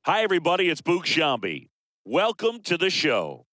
Hi, everybody. It's Boog Shambi. Welcome to the show.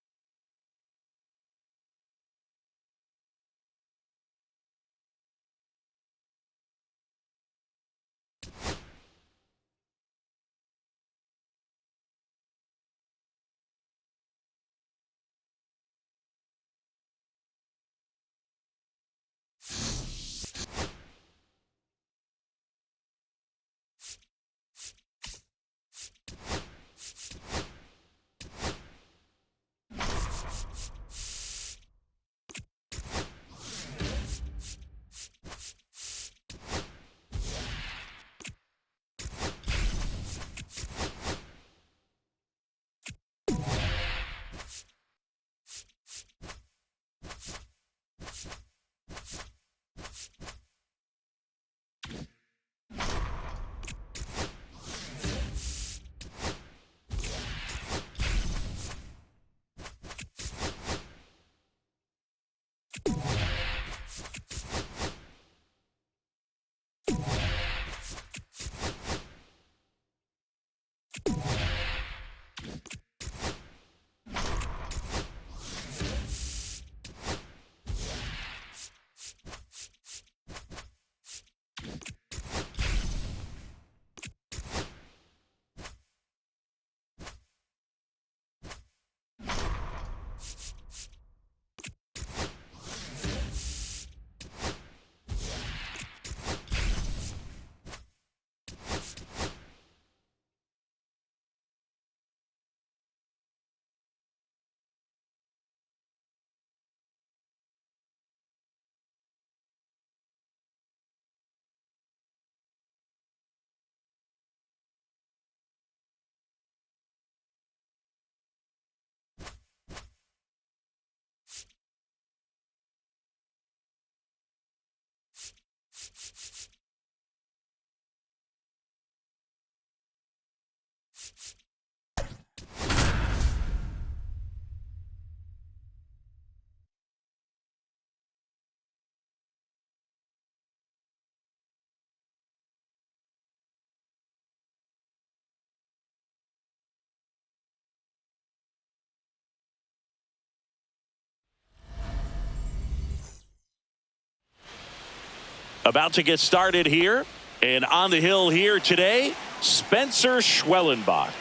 About to get started here, and on the hill here today, Spencer Schwellenbach.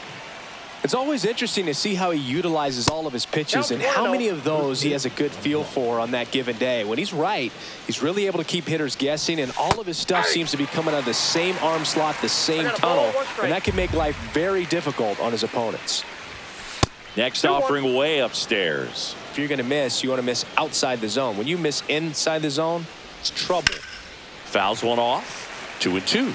It's always interesting to see how he utilizes all of his pitches and how many of those he has a good feel for on that given day. When he's right, he's really able to keep hitters guessing, and all of his stuff seems to be coming out of the same arm slot, the same tunnel, and that can make life very difficult on his opponents. Next offering way upstairs. If you're going to miss, you want to miss outside the zone. When you miss inside the zone, it's trouble. Fouls one off, 2-2.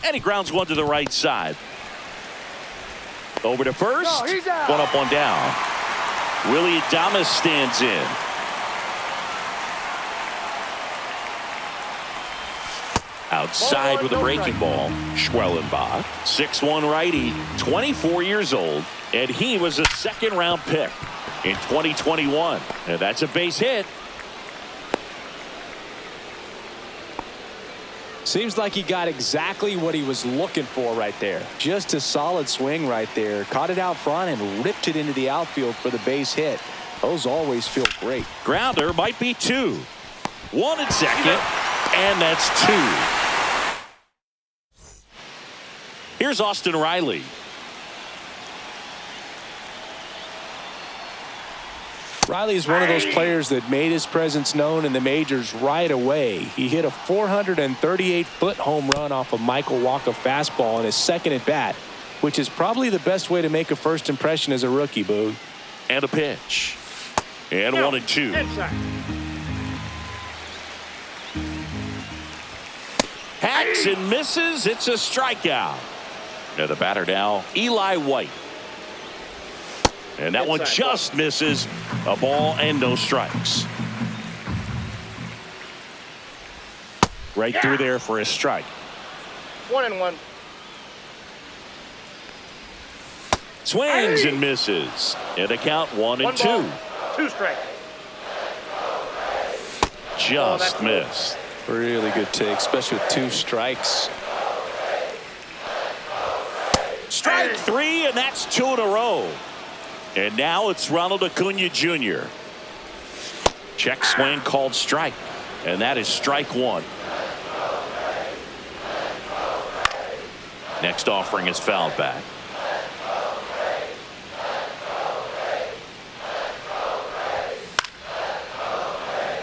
And he grounds one to the right side. Over to first. One up, one down. Willie Adames stands in. Outside with a breaking ball, Schwellenbach. 6'1" righty, 24 years old, and he was a second-round pick in 2021. And that's a base hit. Seems like he got exactly what he was looking for right there. Just a solid swing right there. Caught it out front and ripped it into the outfield for the base hit. Those always feel great. Grounder might be two. One at second, and that's two. Here's Austin Riley. Riley is one of those players that made his presence known in the majors right away. He hit a 438-foot home run off a Michael Wacha fastball in his second at bat, which is probably the best way to make a first impression as a rookie, Boog. And a pitch. And 1-2. Hacks and misses. It's a strikeout. Now the batter now, Eli White. And that one just misses. A ball and no strikes. Right through there for a strike. 1-1. Swings and misses. And a count 1-2. 2 strikes. Just missed. Really good take, especially with 2 strikes. Strike 3, and that's 2 in a row. And now it's Ronald Acuna Jr. Check swing called strike, and that is strike 1. Next offering is fouled back.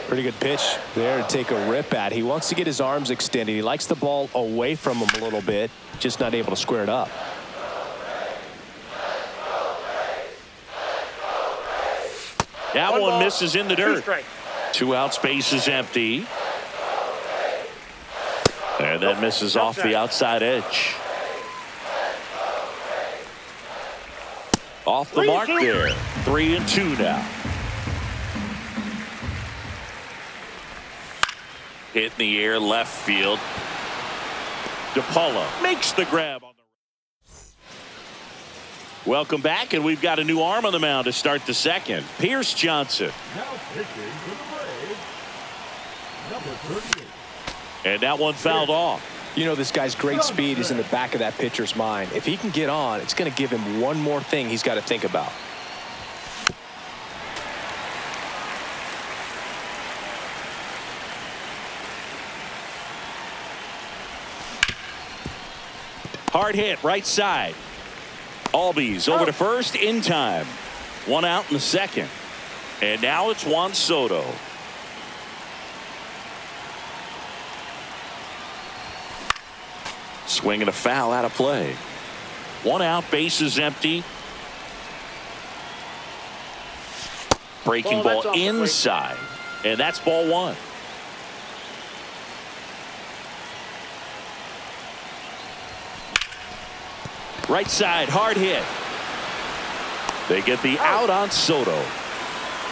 Pretty good pitch there to take a rip at. He wants to get his arms extended. He likes the ball away from him a little bit, just not able to square it up. That one misses in the dirt. 2 outs, base is empty. And that misses off the outside edge. Off the mark there. 3-2 now. Hit in the air, left field. DePaula makes the grab on the. Welcome back, and we've got a new arm on the mound to start the second. Pierce Johnson. Now pitching to the Braves, number 38. And that one fouled off. You know, this guy's great speed is in the back of that pitcher's mind. If he can get on, it's going to give him one more thing he's got to think about. Hard hit, right side. Albies over to first in time. 1 out in the second. And now it's Juan Soto. Swinging a foul out of play. 1 out, base is empty. Breaking ball inside. And that's ball 1. Right side, hard hit. They get the out on Soto.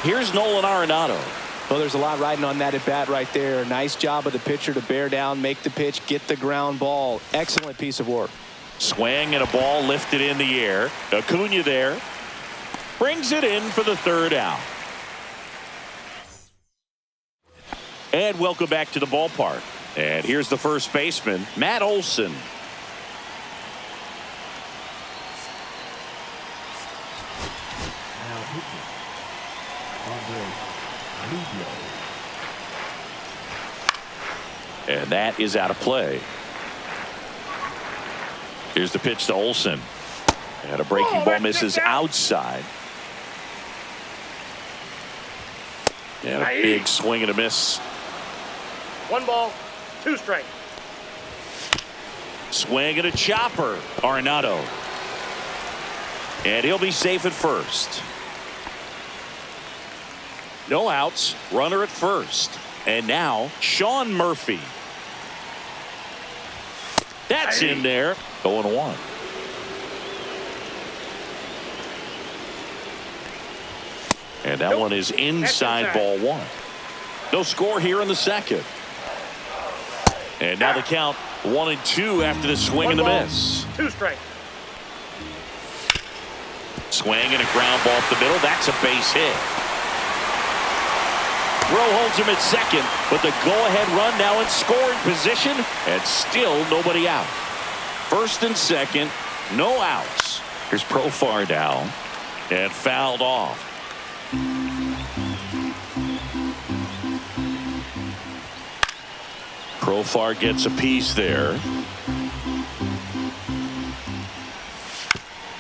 Here's Nolan Arenado. Well, there's a lot riding on that at bat right there. Nice job of the pitcher to bear down, make the pitch, get the ground ball. Excellent piece of work. Swing and a ball lifted in the air. Acuna there. Brings it in for the 3rd out. And welcome back to the ballpark. And here's the first baseman, Matt Olson. And that is out of play. Here's the pitch to Olson. And a breaking ball misses outside. And a big swing and a miss. 1 ball, 2 strikes. Swing and a chopper. Arenado. And he'll be safe at first. No outs. Runner at first. And now Sean Murphy. That's in there. 0-1. And that one is inside ball 1. No score here in the second. And now the count 1-2 after the swing and the miss. 2 strikes. Swing and a ground ball up the middle. That's a base hit. Rowe holds him at second, but the go-ahead run now in scoring position, and still nobody out. First and second, no outs. Here's Profar down and fouled off. Profar gets a piece there.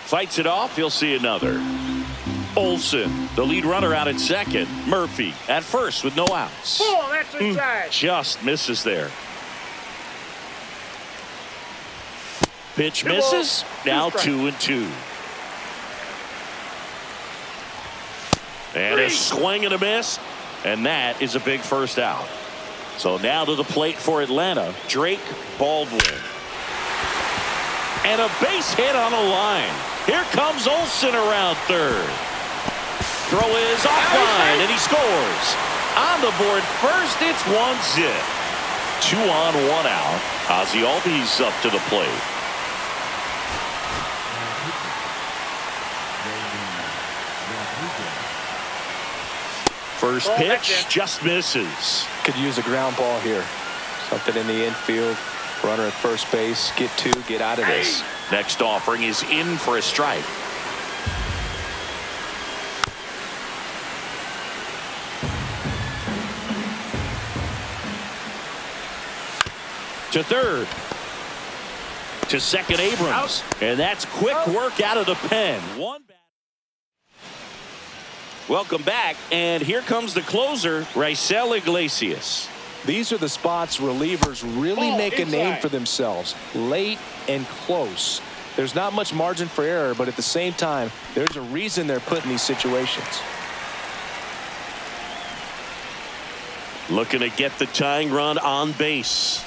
Fights it off. He'll see another. Olson, the lead runner, out at second. Murphy at first with no outs. That's inside. Just misses there. Pitch misses. Now 2-2. And a swing and a miss. And that is a big first out. So now to the plate for Atlanta, Drake Baldwin. And a base hit on a line. Here comes Olson around third. Throw is offline, and he scores. On the board first, it's 1-0. 2 on, 1 out. Ozzie Albies up to the plate. First pitch just misses. Could use a ground ball here. Something in the infield. Runner at first base. Get two. Get out of this. Next offering is in for a strike. To third. To second, Abrams. And that's quick work out of the pen. One bat. Welcome back. And here comes the closer, Raisel Iglesias. These are the spots relievers really make a name for themselves. Late and close. There's not much margin for error, but at the same time, there's a reason they're put in these situations. Looking to get the tying run on base.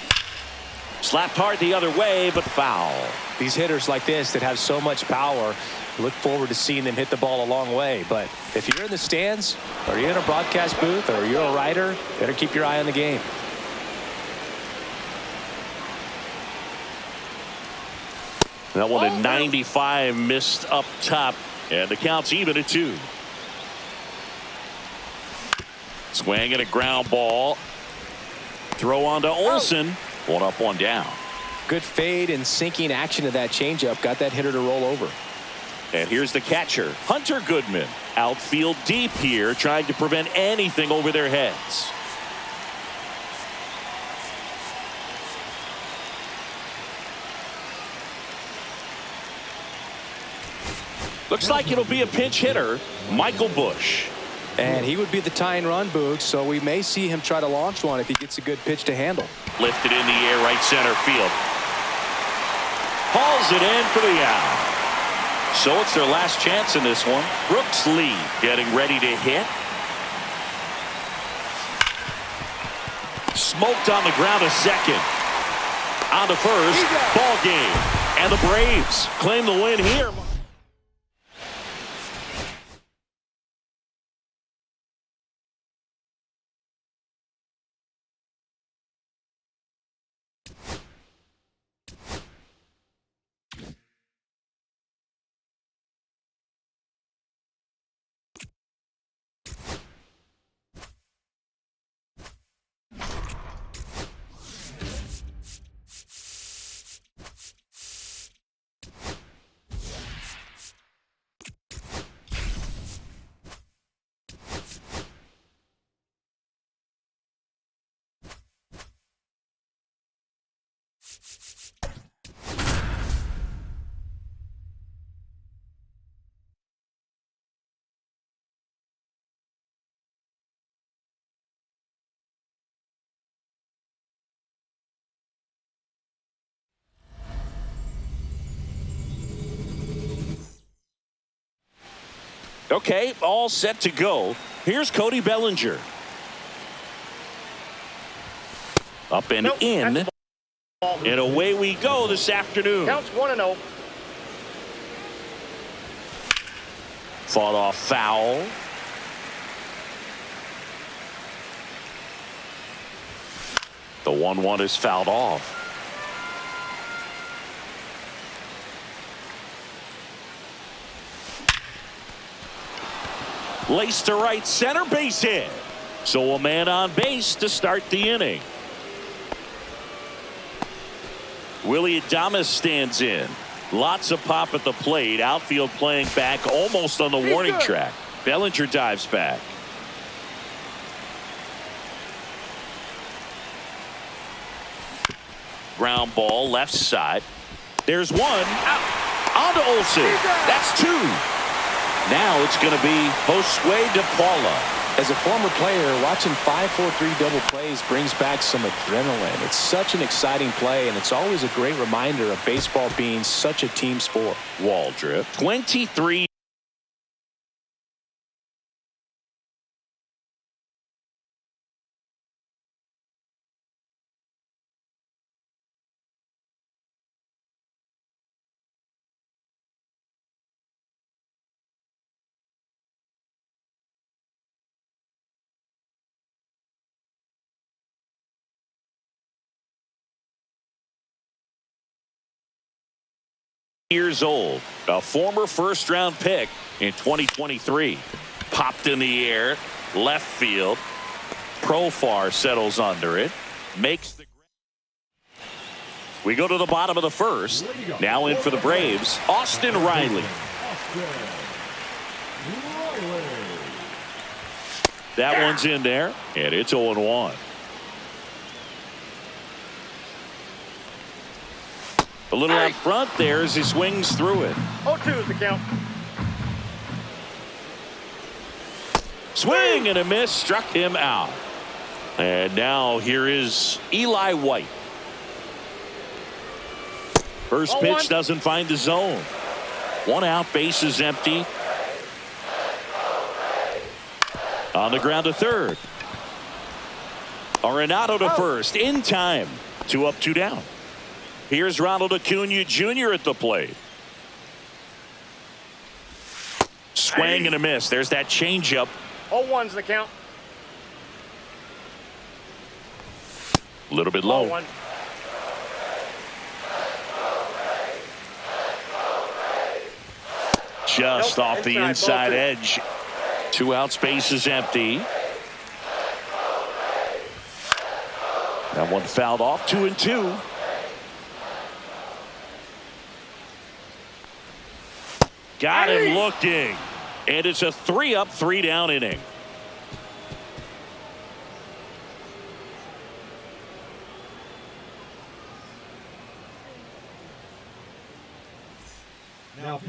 Slapped hard the other way, but foul. These hitters like this that have so much power, look forward to seeing them hit the ball a long way. But if you're in the stands, or you're in a broadcast booth, or you're a writer, better keep your eye on the game. That one at 95, missed up top, and the count's even at 2. Swing and a ground ball. Throw on to Olsen. 1 up, 1 down. Good fade and sinking action of that changeup got that hitter to roll over. And here's the catcher, Hunter Goodman. Outfield deep here, trying to prevent anything over their heads. Looks like it'll be a pinch hitter, Michael Busch. And he would be the tying run, Boog, so we may see him try to launch one if he gets a good pitch to handle. Lifted in the air, right center field. Hauls it in for the out. So it's their last chance in this one. Brooks Lee getting ready to hit. Smoked on the ground to second. On to first. Ball game. And the Braves claim the win here. Okay, all set to go. Here's Cody Bellinger. Up and in. And away we go this afternoon. Counts 1-0. Fought off foul. The 1-1 is fouled off. Laced to right center, base hit. So a man on base to start the inning. Willie Adames stands in. Lots of pop at the plate. Outfield playing back almost on the warning track. Bellinger dives back. Ground ball left side. There's one. Out. On to Olsen. That's 2. Now it's going to be Josue de Paula. As a former player, watching 5-4-3 double plays brings back some adrenaline. It's such an exciting play, and it's always a great reminder of baseball being such a team sport. Waldrop, 23. Years old, a former first-round pick in 2023. Popped in the air, left field. Profar settles under it, makes the We go to the bottom of the first. Now in for the Braves, Austin Riley. That one's in there, and it's 0-1. A little out front there as he swings through it. 0-2 is the count. Swing and a miss, struck him out. And now here is Eli White. First pitch doesn't find the zone. 1 out, base is empty. On the ground to third. Arenado to first in time. 2 up, 2 down. Here's Ronald Acuna Jr. at the plate. Swing and a miss. There's that changeup. 0-1's the count. A little bit low. 0-1. Just off the inside edge. 2 outs, base is empty. That one fouled off. 2-2. Got him looking. And it's a 3 up, 3 down inning.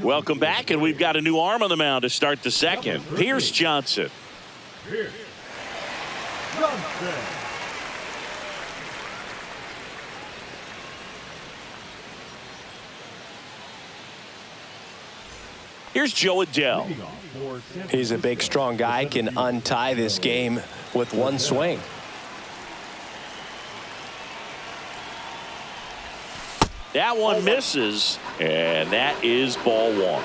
Welcome back, and we've got a new arm on the mound to start the second. Pierce Johnson. Pierce Johnson. Here's Joe Adele. He's a big, strong guy, can untie this game with one swing. That one misses, and that is ball 1.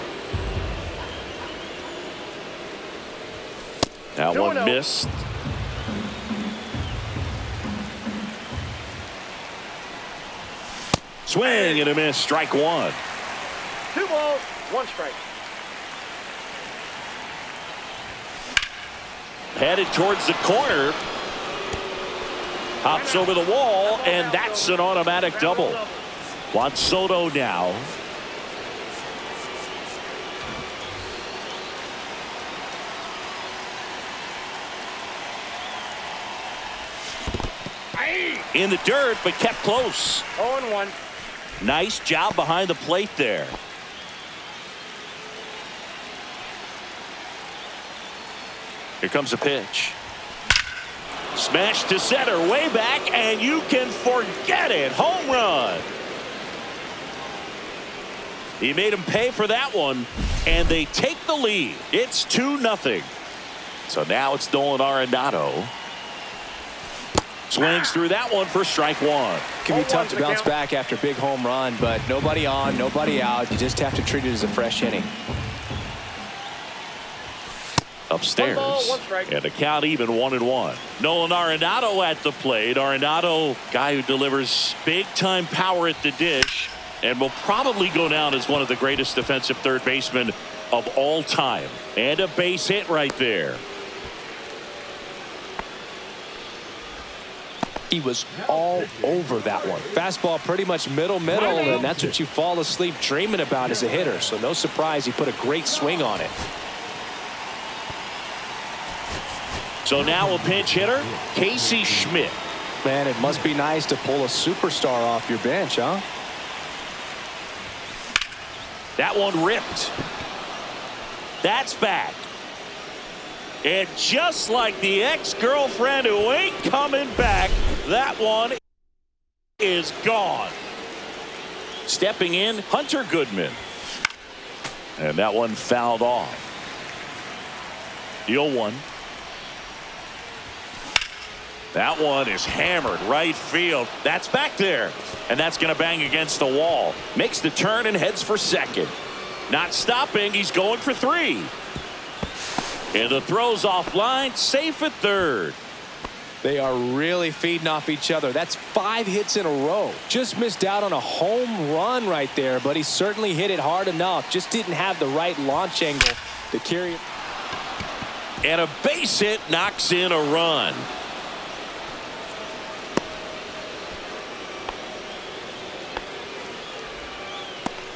That one missed. Swing and a miss, strike 1. 2 balls, 1 strike. Headed towards the corner. Hops over the wall, and that's an automatic double. Juan Soto now. In the dirt, but kept close. 0-1. Nice job behind the plate there. Here comes a pitch. Smash to center, way back, and you can forget it. Home run. He made him pay for that one, and they take the lead. It's 2-0. So now it's Nolan Arenado. Swings through that one for strike 1. Can be tough to bounce back after a big home run, but nobody on, nobody out. You just have to treat it as a fresh inning. Upstairs, 1 ball, 1 strike. and the count even 1-1. Nolan Arenado at the plate. Arenado, guy who delivers big-time power at the dish, and will probably go down as one of the greatest defensive third basemen of all time. And a base hit right there. He was all over that one. Fastball pretty much middle, and that's what you fall asleep dreaming about as a hitter. So no surprise he put a great swing on it. So now a pinch hitter, Casey Schmidt. Man, it must be nice to pull a superstar off your bench, huh? That one ripped. That's back. And just like the ex-girlfriend who ain't coming back, that one is gone. Stepping in, Hunter Goodman. And that one fouled off. The 0-1. That one is hammered right field. That's back there. And that's going to bang against the wall. Makes the turn and heads for second. Not stopping. He's going for 3. And the throw's offline. Safe at third. They are really feeding off each other. That's 5 hits in a row. Just missed out on a home run right there, but he certainly hit it hard enough. Just didn't have the right launch angle to carry it. And a base hit knocks in a run.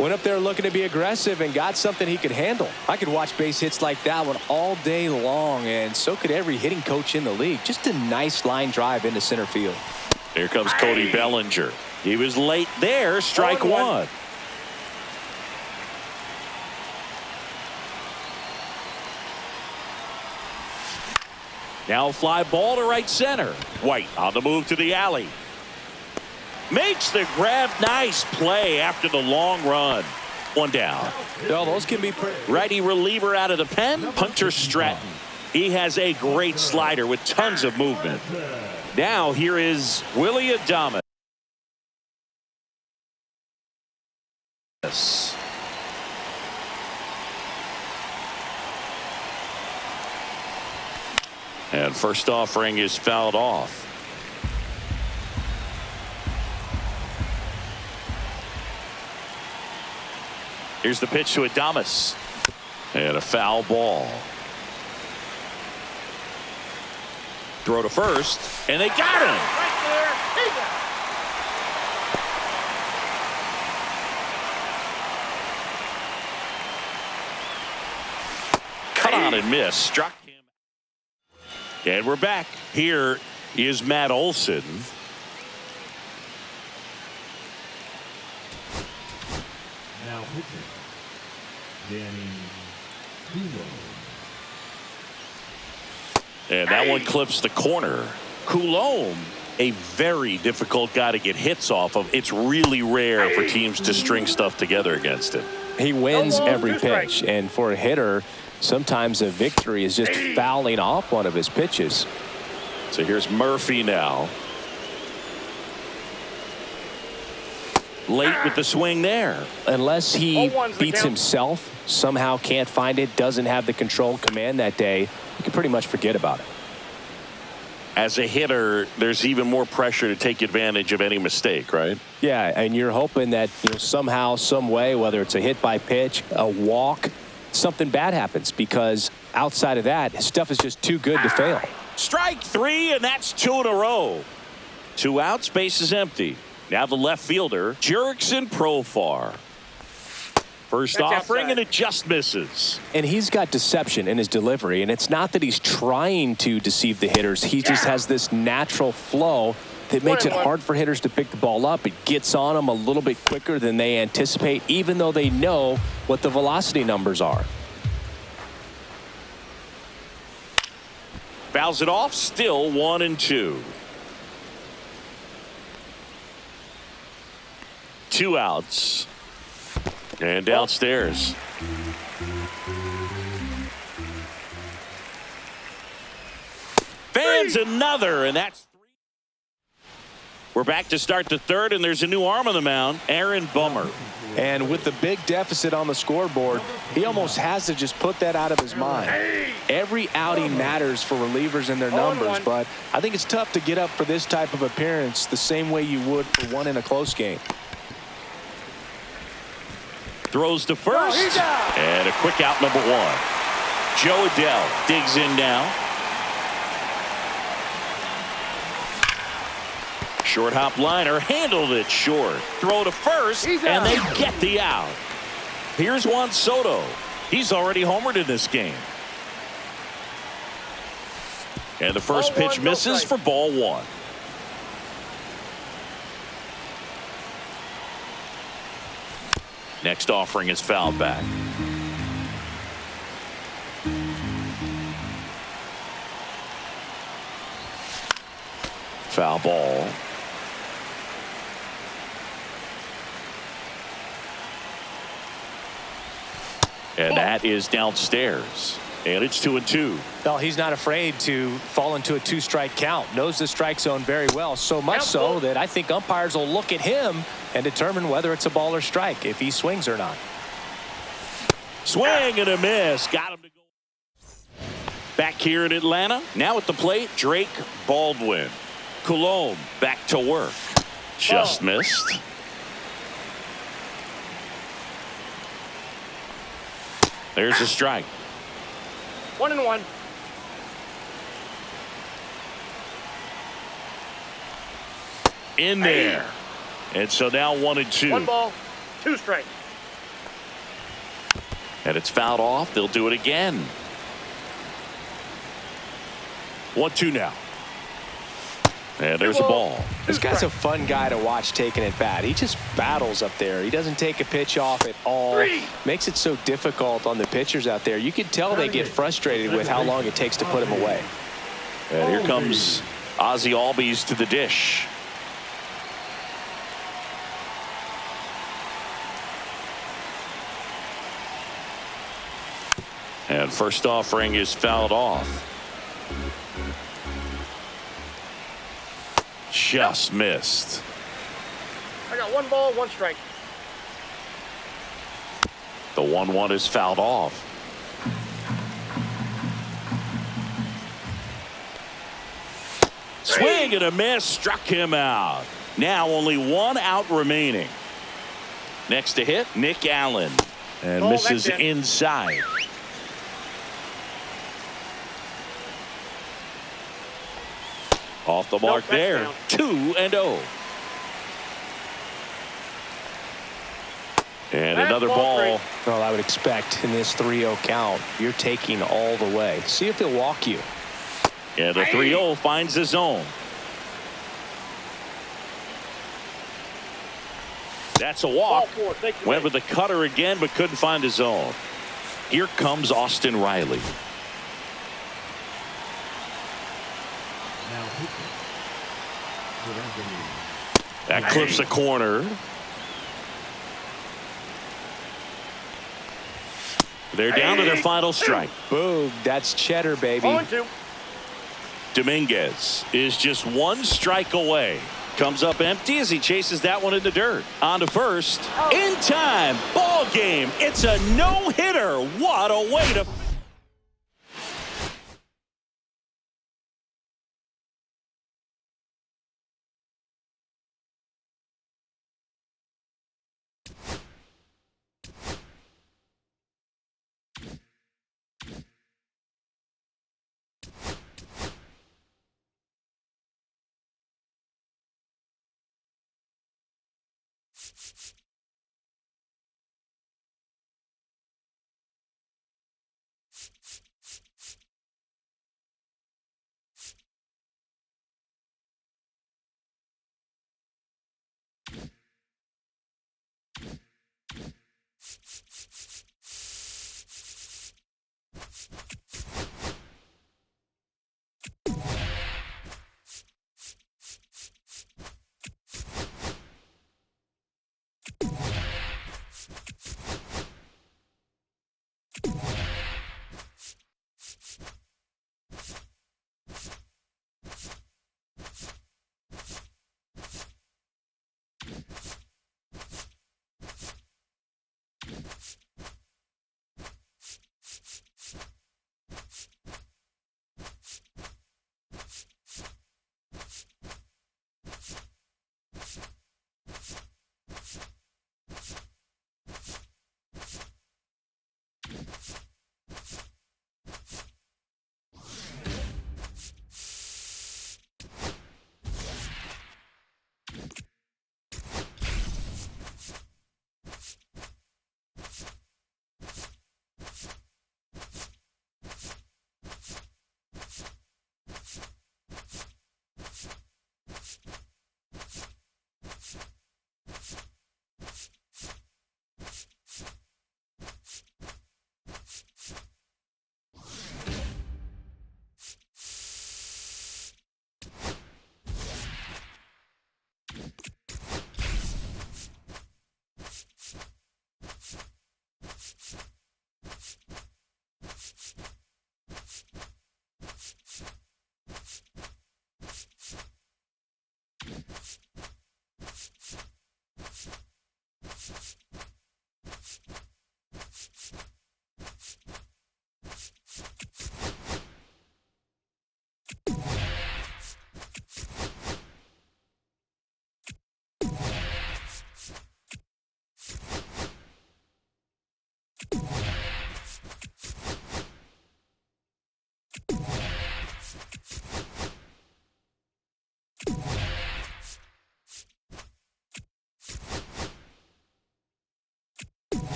Went up there looking to be aggressive and got something he could handle. I could watch base hits like that one all day long, and so could every hitting coach in the league. Just a nice line drive into center field. Here comes Cody Bellinger. He was late there. Strike one. Now fly ball to right center. White on the move to the alley. Makes the grab. Nice play after the long run. One down. Well, those can be pretty. Righty reliever out of the pen, Hunter Stratton. He has a great slider with tons of movement. Now here is Willie Adames. And first offering is fouled off. Here's the pitch to Adames. And a foul ball. Throw to first, and they got him. Right there. He's out. Cut on and miss. Struck him. And we're back. Here is Matt Olson. Now pitching, Danny Coulomb. And that one clips the corner. Coulomb, a very difficult guy to get hits off of. It's really rare for teams to string stuff together against him. He wins No ball, every 2 strikes. pitch, and for a hitter, sometimes a victory is just fouling off one of his pitches. So here's Murphy now. Late with the swing there. Unless he 0-1's the beats count. himself, somehow can't find it, doesn't have the control command that day, you can pretty much forget about it. As a hitter, there's even more pressure to take advantage of any mistake, right? Yeah, and you're hoping that somehow, some way, whether it's a hit by pitch, a walk, something bad happens, because outside of that, his stuff is just too good to fail. Strike three, and that's 2 in a row. 2 outs, base is empty. Now the left fielder, Jurickson Profar. First That's offering, outside. and it just misses. And he's got deception in his delivery, and it's not that he's trying to deceive the hitters. He just has this natural flow that makes it 1-1. hard for hitters to pick the ball up. It gets on them a little bit quicker than they anticipate, even though they know what the velocity numbers are. Fouls it off, still 1-2. 2 outs. And downstairs. Fans another, and that's 3. We're back to start the third, and there's a new arm on the mound, Aaron Bummer. And with the big deficit on the scoreboard, he almost has to just put that out of his mind. Every outing matters for relievers and their numbers, but I think it's tough to get up for this type of appearance the same way you would for one in a close game. Throws to first, he's out. and a quick out, number 1. Joe Adell digs in now. Short hop liner, handled it short. Throw to first, He's and out. they get the out. Here's Juan Soto. He's already homered in this game. And the first Ball pitch one, no misses for strike. ball 1. Next offering is fouled back. Foul ball. And that is downstairs. And it's 2-2. Well, he's not afraid to fall into a 2-strike count. Knows the strike zone very well, so much so that I think umpires will look at him and determine whether it's a ball or strike, if he swings or not. Swing and a miss. Got him to go. Back here in Atlanta. Now at the plate, Drake Baldwin. Coulomb back to work. Just missed. There's a strike. 1-1. In there. And so now 1-2. 1 ball, 2 strikes. And it's fouled off. They'll do it again. 1-2 now. And there's a ball. This guy's a fun guy to watch taking at bat. He just battles up there. He doesn't take a pitch off at all. Makes it so difficult on the pitchers out there. You can tell they get frustrated with how long it takes to put him away. And here comes Ozzie Albies to the dish. And first offering is fouled off. Just missed. I got 1 ball, 1 strike. The 1-1 is fouled off. Swing and a miss, struck him out. Now only 1 out remaining. Next to hit, Nick Allen. And misses inside. Off the mark there. 2-0. And another ball. Well, I would expect in this 3-0 count, you're taking all the way. See if he'll walk you. And the 3-0 finds the zone. That's a walk. Went with the cutter again, but couldn't find his zone. Here comes Austin Riley. That clips the corner. They're down to their final strike. Boom, that's cheddar, baby. 0-2. Dominguez is just 1 strike away. Comes up empty as he chases that one in the dirt. On to first. In time. Ball game. It's a no-hitter. What a way to...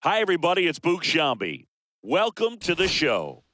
Hi, everybody. It's Boog Sciambi. Welcome to the show.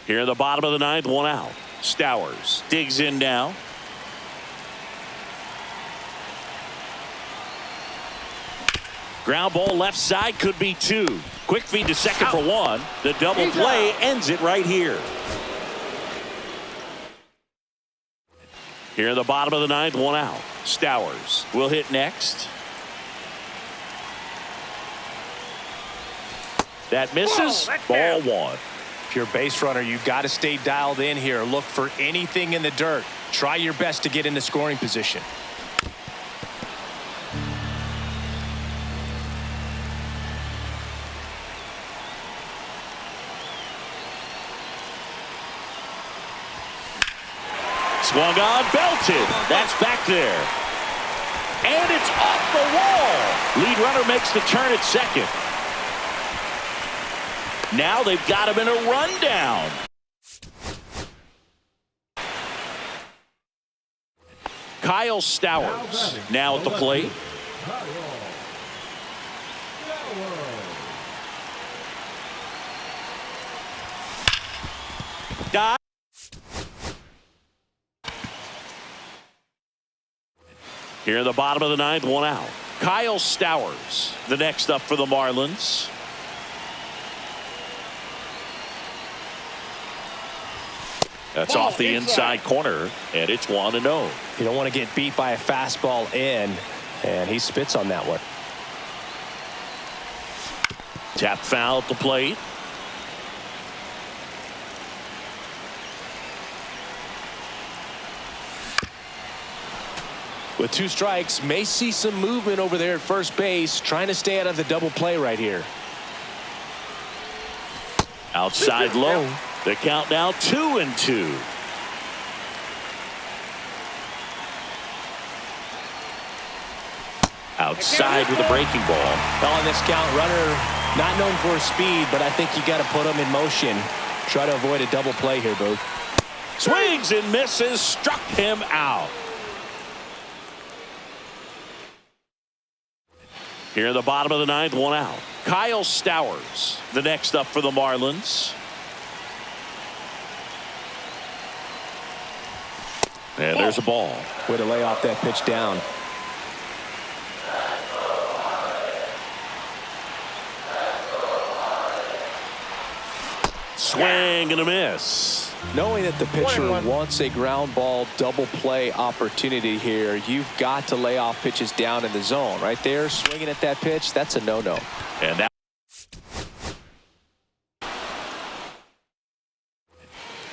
Here in the bottom of the ninth, one out. Stowers digs in now. Ground ball left side, could be two. Quick feed to second for one. The double play ends it right here. Here in the bottom of the ninth, one out. Stowers will hit next. That misses. Ball one. If you're a base runner, you've got to stay dialed in here. Look for anything in the dirt. Try your best to get into scoring position. Swung on, belted. That's back there. And it's off the wall. Lead runner makes the turn at second. Now they've got him in a rundown. Kyle Stowers now at the plate. Dive. Here in the bottom of the ninth, one out. Kyle Stowers, the next up for the Marlins. That's off the inside corner, and it's 1-0. You don't want to get beat by a fastball in, and he spits on that one. Tap foul at the plate. With 2 strikes, may see some movement over there at first base, trying to stay out of the double play right here. Outside low. The count now 2-2. Outside with a breaking ball. Well, on this count, runner not known for his speed, but I think you got to put him in motion. Try to avoid a double play here, Booth. Swings and misses, struck him out. Here in the bottom of the 9th, 1 out. Kyle Stowers, the next up for the Marlins. And there's a ball. Way to lay off that pitch down. Swing and a miss. Knowing that the pitcher wants a ground ball double play opportunity here, you've got to lay off pitches down in the zone. Right there, swinging at that pitch, that's a no-no. And that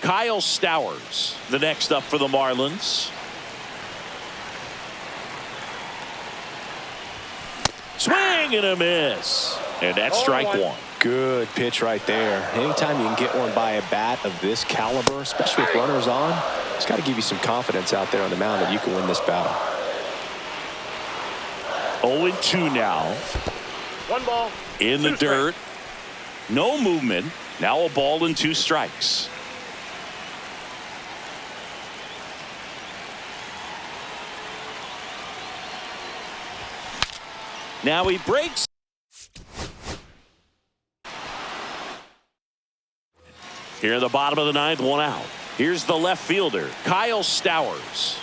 Kyle Stowers, the next up for the Marlins. Swing and a miss. And that's strike 1. Good pitch right there. Anytime you can get one by a bat of this caliber, especially with runners on, it's got to give you some confidence out there on the mound that you can win this battle. 0-2 now. 1 ball. In the dirt. No movement. Now a ball and 2 strikes. Now he breaks. Here in the bottom of the 9th, 1 out. Here's the left fielder, Kyle Stowers.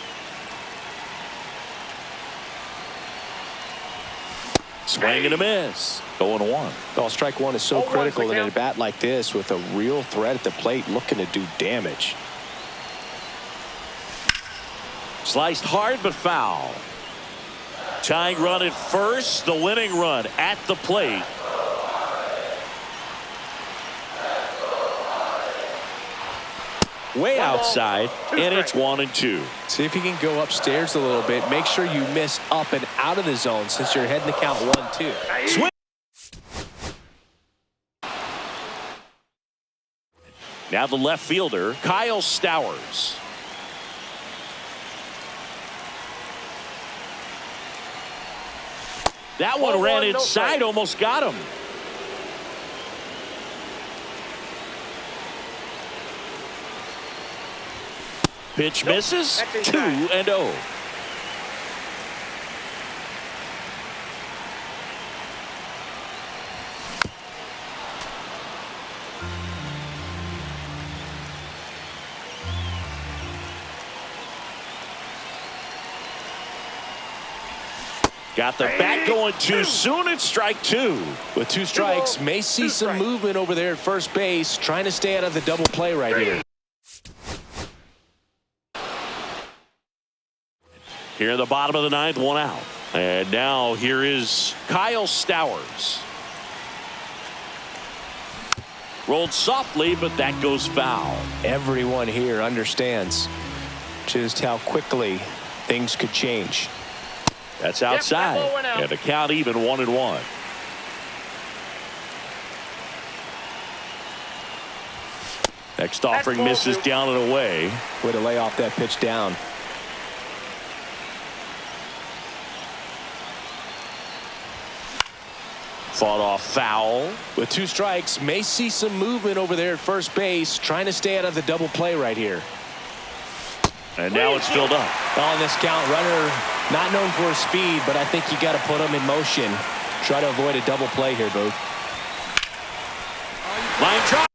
Swing and a miss. 0-1. Well, strike 1 is so 0-1, critical in a count. bat like this with a real threat at the plate looking to do damage. Sliced hard but foul. Tying run at first, the winning run at the plate. Way outside, and it's 1-2. See if you can go upstairs a little bit. Make sure you miss up and out of the zone since you're heading to count 1-2. Swing. Now the left fielder, Kyle Stowers. That one ran inside, almost got him. Pitch misses, 2-0. Got the bat going too soon. It's strike 2. With 2 strikes, may see some movement over there at first base, trying to stay out of the double play right here. Here in the bottom of the 9th, 1 out. And now here is Kyle Stowers. Rolled softly, but that goes foul. Everyone here understands just how quickly things could change. That's outside. And the count even 1-1. Next offering misses down and away. Way to lay off that pitch down. Fought off foul. With 2 strikes, may see some movement over there at first base, trying to stay out of the double play right here. And now it's filled up. Well, on this count, runner not known for his speed, but I think you got to put him in motion. Try to avoid a double play here, Booth. Line drive.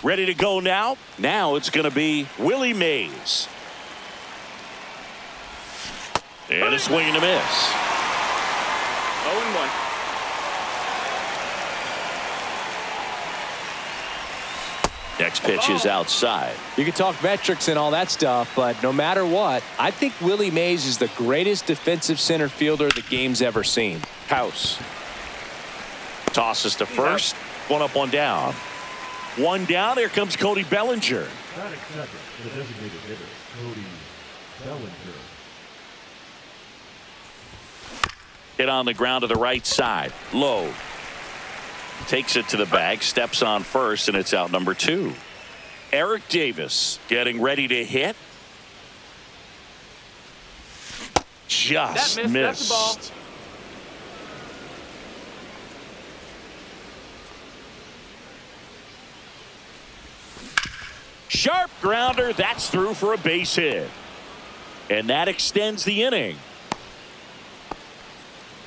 Ready to go now? Now it's going to be Willie Mays. And a swing and a miss. 0-1. Next pitch is outside. You can talk metrics and all that stuff, but no matter what, I think Willie Mays is the greatest defensive center fielder the game's ever seen. House. Tosses to first. One up, one down. One down. Here comes Cody Bellinger. Batting second, the designated hitter, Cody Bellinger. Hit on the ground to the right side. Low. Takes it to the bag, steps on first, and it's out number 2. Eric Davis getting ready to hit. Just That missed. That's the ball. missed. Sharp grounder. That's through for a base hit. And that extends the inning.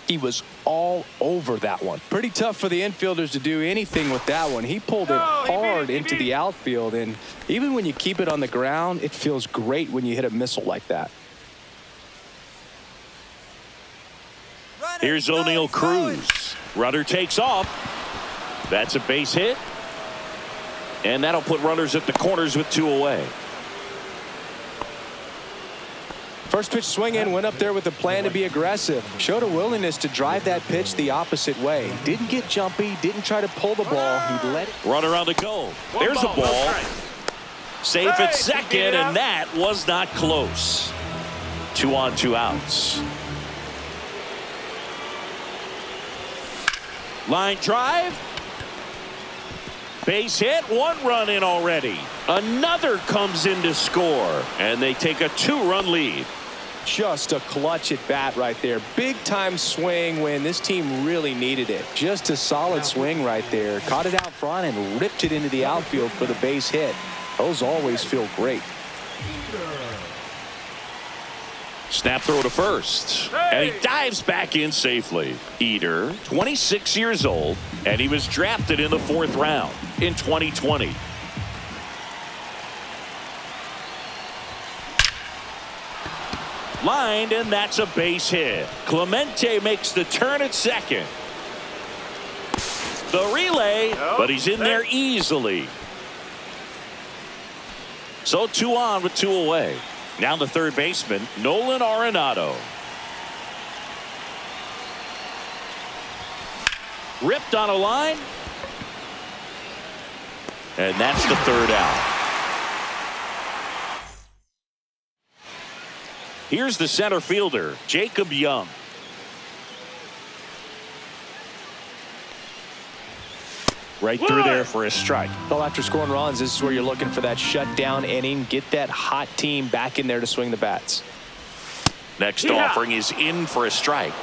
He was all over that one. Pretty tough for the infielders to do anything with that one. He pulled it hard into the outfield, and even when you keep it on the ground, it feels great when you hit a missile like that. Here's O'Neal Cruz. Runner takes off. That's a base hit. And that'll put runners at the corners with 2 away. First pitch swing in, went up there with a plan to be aggressive. Showed a willingness to drive that pitch the opposite way. Didn't get jumpy, didn't try to pull the ball. He let it. Runner on the go. There's a ball. Safe at second, and that was not close. 2 on, 2 outs. Line drive. Base hit. 1 run in already. Another comes in to score, and they take a 2-run lead. Just a clutch at bat right there. Big time swing when this team really needed it. Just a solid swing right there. Caught it out front and ripped it into the outfield for the base hit. Those always feel great. Snap throw to first. And he dives back in safely. Eder, 26 years old, and he was drafted in the 4th round in 2020. Lined, and that's a base hit. Clemente makes the turn at second. The relay, but he's in there easily. So 2 on with 2 away. Now the third baseman, Nolan Arenado. Ripped on a line. And that's the 3rd out. Here's the center fielder, Jacob Young. Right through there for a strike. Well, after scoring runs, this is where you're looking for that shutdown inning. Get that hot team back in there to swing the bats. Next offering is in for a strike.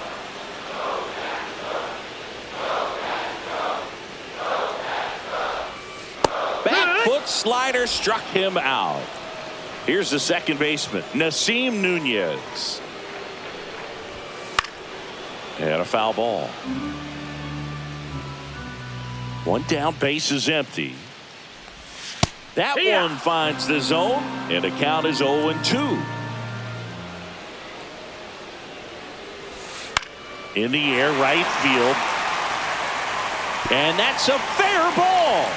Back foot slider struck him out. Here's the second baseman, Nasim Nunez. And a foul ball. 1 down, base is empty. That one finds the zone, and the count is 0-2. In the air, right field. And that's a fair ball.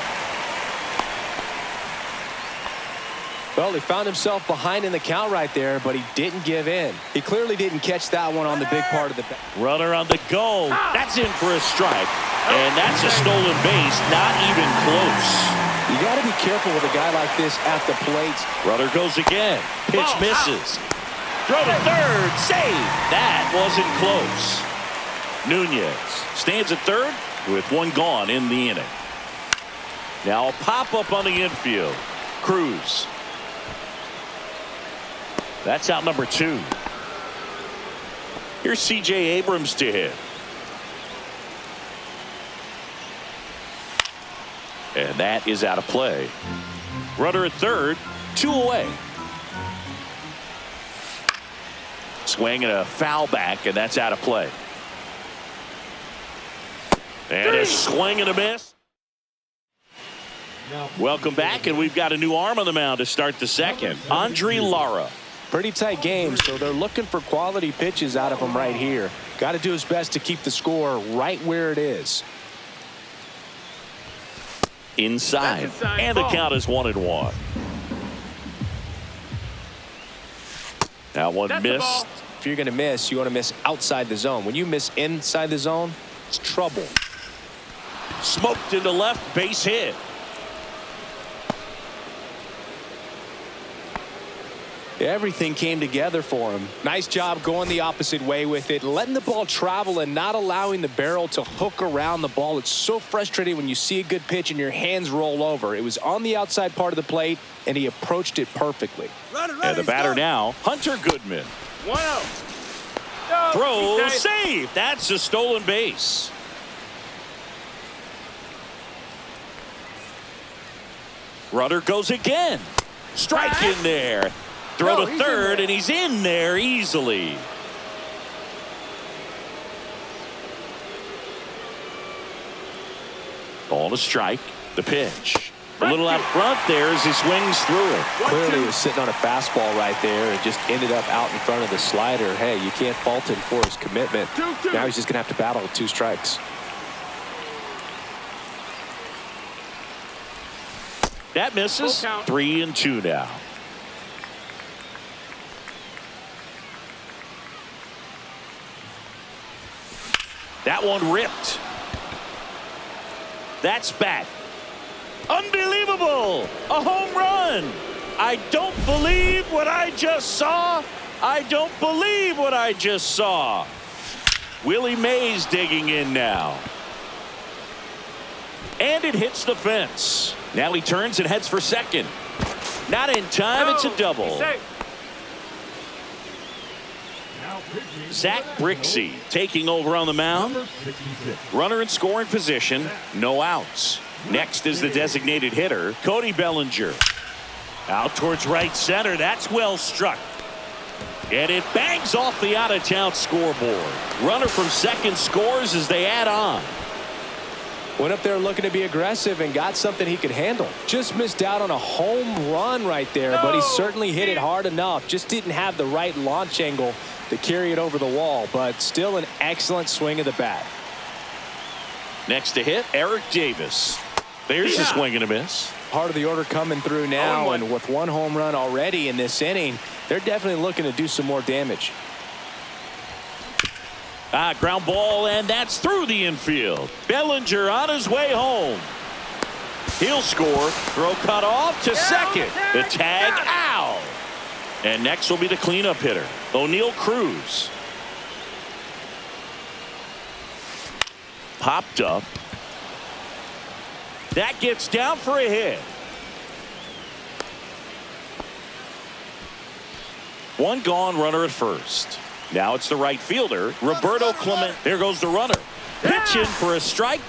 Well, he found himself behind in the count right there, but he didn't give in. He clearly didn't catch that one on the big part of the bat. Runner on the go. That's in for a strike. And that's a stolen base. Not even close. You got to be careful with a guy like this at the plate. Runner goes again. Pitch misses. Throw to third. Save. That wasn't close. Nunez stands at third with 1 gone in the inning. Now a pop-up on the infield. Cruz. That's out number 2. Here's C.J. Abrams to hit. And that is out of play. Runner at third, 2 away. Swing and a foul back, and that's out of play. And a swing and a miss. Welcome back, and we've got a new arm on the mound to start the second. Andre Lara. Pretty tight game, so they're looking for quality pitches out of him right here. Got to do his best to keep the score right where it is. Inside, and the count is 1-1. Now one missed. If you're going to miss, you want to miss outside the zone. When you miss inside the zone, it's trouble. Smoked into left, base hit. Everything came together for him. Nice job going the opposite way with it, letting the ball travel and not allowing the barrel to hook around the ball. It's so frustrating when you see a good pitch and your hands roll over. It was on the outside part of the plate, and he approached it perfectly. And the batter now, Hunter Goodman. Wow. Throw, save. That's a stolen base. Runner goes again. Strike in there. Throw to third, and he's in there easily. Ball to strike. The pitch. A little out front there as he swings through it. Clearly he was sitting on a fastball right there and just ended up out in front of the slider. Hey, you can't fault him for his commitment. Now he's just going to have to battle with 2 strikes. That misses. 3-2 now. That one ripped. That's back. Unbelievable! A home run! I don't believe what I just saw. I don't believe what I just saw. Willie Mays digging in now. And it hits the fence. Now he turns and heads for second. Not in time, it's a double. Zach Brixey taking over on the mound. Runner in scoring position. No outs. Next is the designated hitter, Cody Bellinger. Out towards right center. That's well struck. And it bangs off the out-of-town scoreboard. Runner from second scores as they add on. Went up there looking to be aggressive and got something he could handle. Just missed out on a home run right there, but he certainly hit it hard enough. Just didn't have the right launch angle to carry it over the wall, but still an excellent swing of the bat. Next to hit, Eric Davis. There's a swing and a miss. Part of the order coming through now, and with 1 home run already in this inning, they're definitely looking to do some more damage. Ground ball, and that's through the infield. Bellinger on his way home. He'll score. Throw cut off to second. The tag out. And next will be the cleanup hitter, O'Neal Cruz. Popped up. That gets down for a hit. 1 gone, runner at first. Now it's the right fielder, Roberto Clemente. There goes the runner. Pitching for a strike.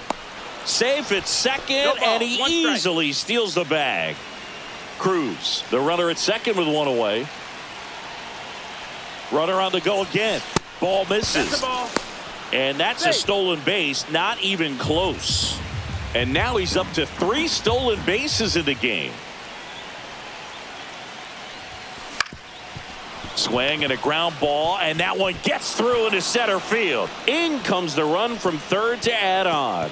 Safe at second, and he easily steals the bag. Cruz, the runner at second with 1 away. Runner on the go again. Ball misses. And that's a stolen base, not even close. And now he's up to 3 stolen bases in the game. Swing and a ground ball, and that one gets through into center field. In comes the run from third to add on.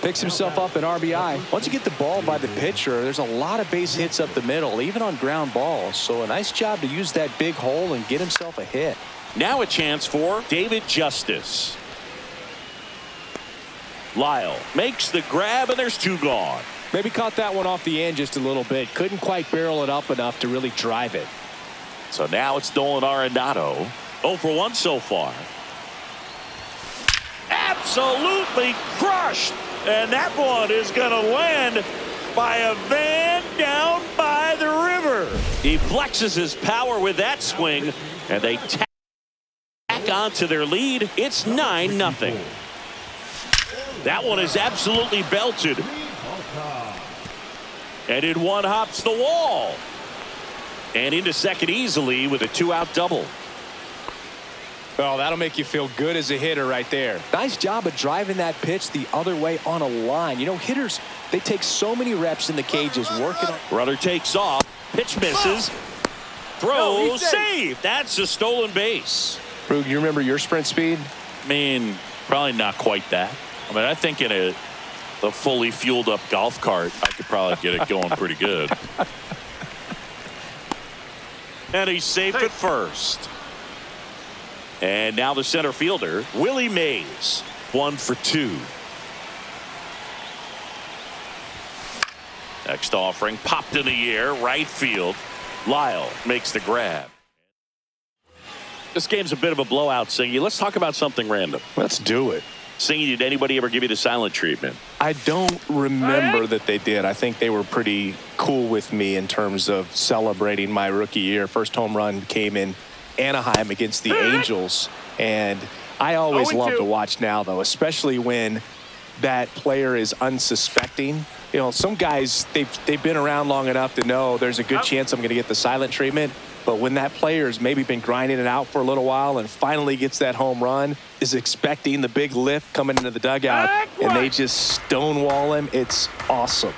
Picks himself up an RBI. Once you get the ball by the pitcher, there's a lot of base hits up the middle, even on ground balls. So a nice job to use that big hole and get himself a hit. Now a chance for David Justice. Lyle makes the grab, and there's 2 gone. Maybe caught that one off the end just a little bit. Couldn't quite barrel it up enough to really drive it. So now it's Nolan Arenado. 0 for 1 so far. Absolutely crushed. And that one is going to land by a van down by the river. He flexes his power with that swing, and they tack onto their lead. It's 9-0. That one is absolutely belted. And in 1 hops the wall. And into second easily with a 2-out double. Well, that'll make you feel good as a hitter right there. Nice job of driving that pitch the other way on a line. You know, hitters, they take so many reps in the cages working on. Runner takes off. Pitch misses. Throw, save. That's a stolen base. Rug, you remember your sprint speed? I mean, probably not quite that. I mean, I think in a fully fueled up golf cart, I could probably get it going pretty good. And he's safe at first. And now the center fielder, Willie Mays, 1 for 2. Next offering popped in the air, right field. Lyle makes the grab. This game's a bit of a blowout, Singy. Let's talk about something random. Let's do it. Singy, did anybody ever give you the silent treatment? I don't remember that they did. I think they were pretty cool with me in terms of celebrating my rookie year. First home run came in Anaheim against the Angels, and I always love to watch now, though, especially when that player is unsuspecting. You know, some guys, they've been around long enough to know there's a good chance I'm going to get the silent treatment. But when that player's maybe been grinding it out for a little while and finally gets that home run, is expecting the big lift coming into the dugout, and they just stonewall him, it's awesome.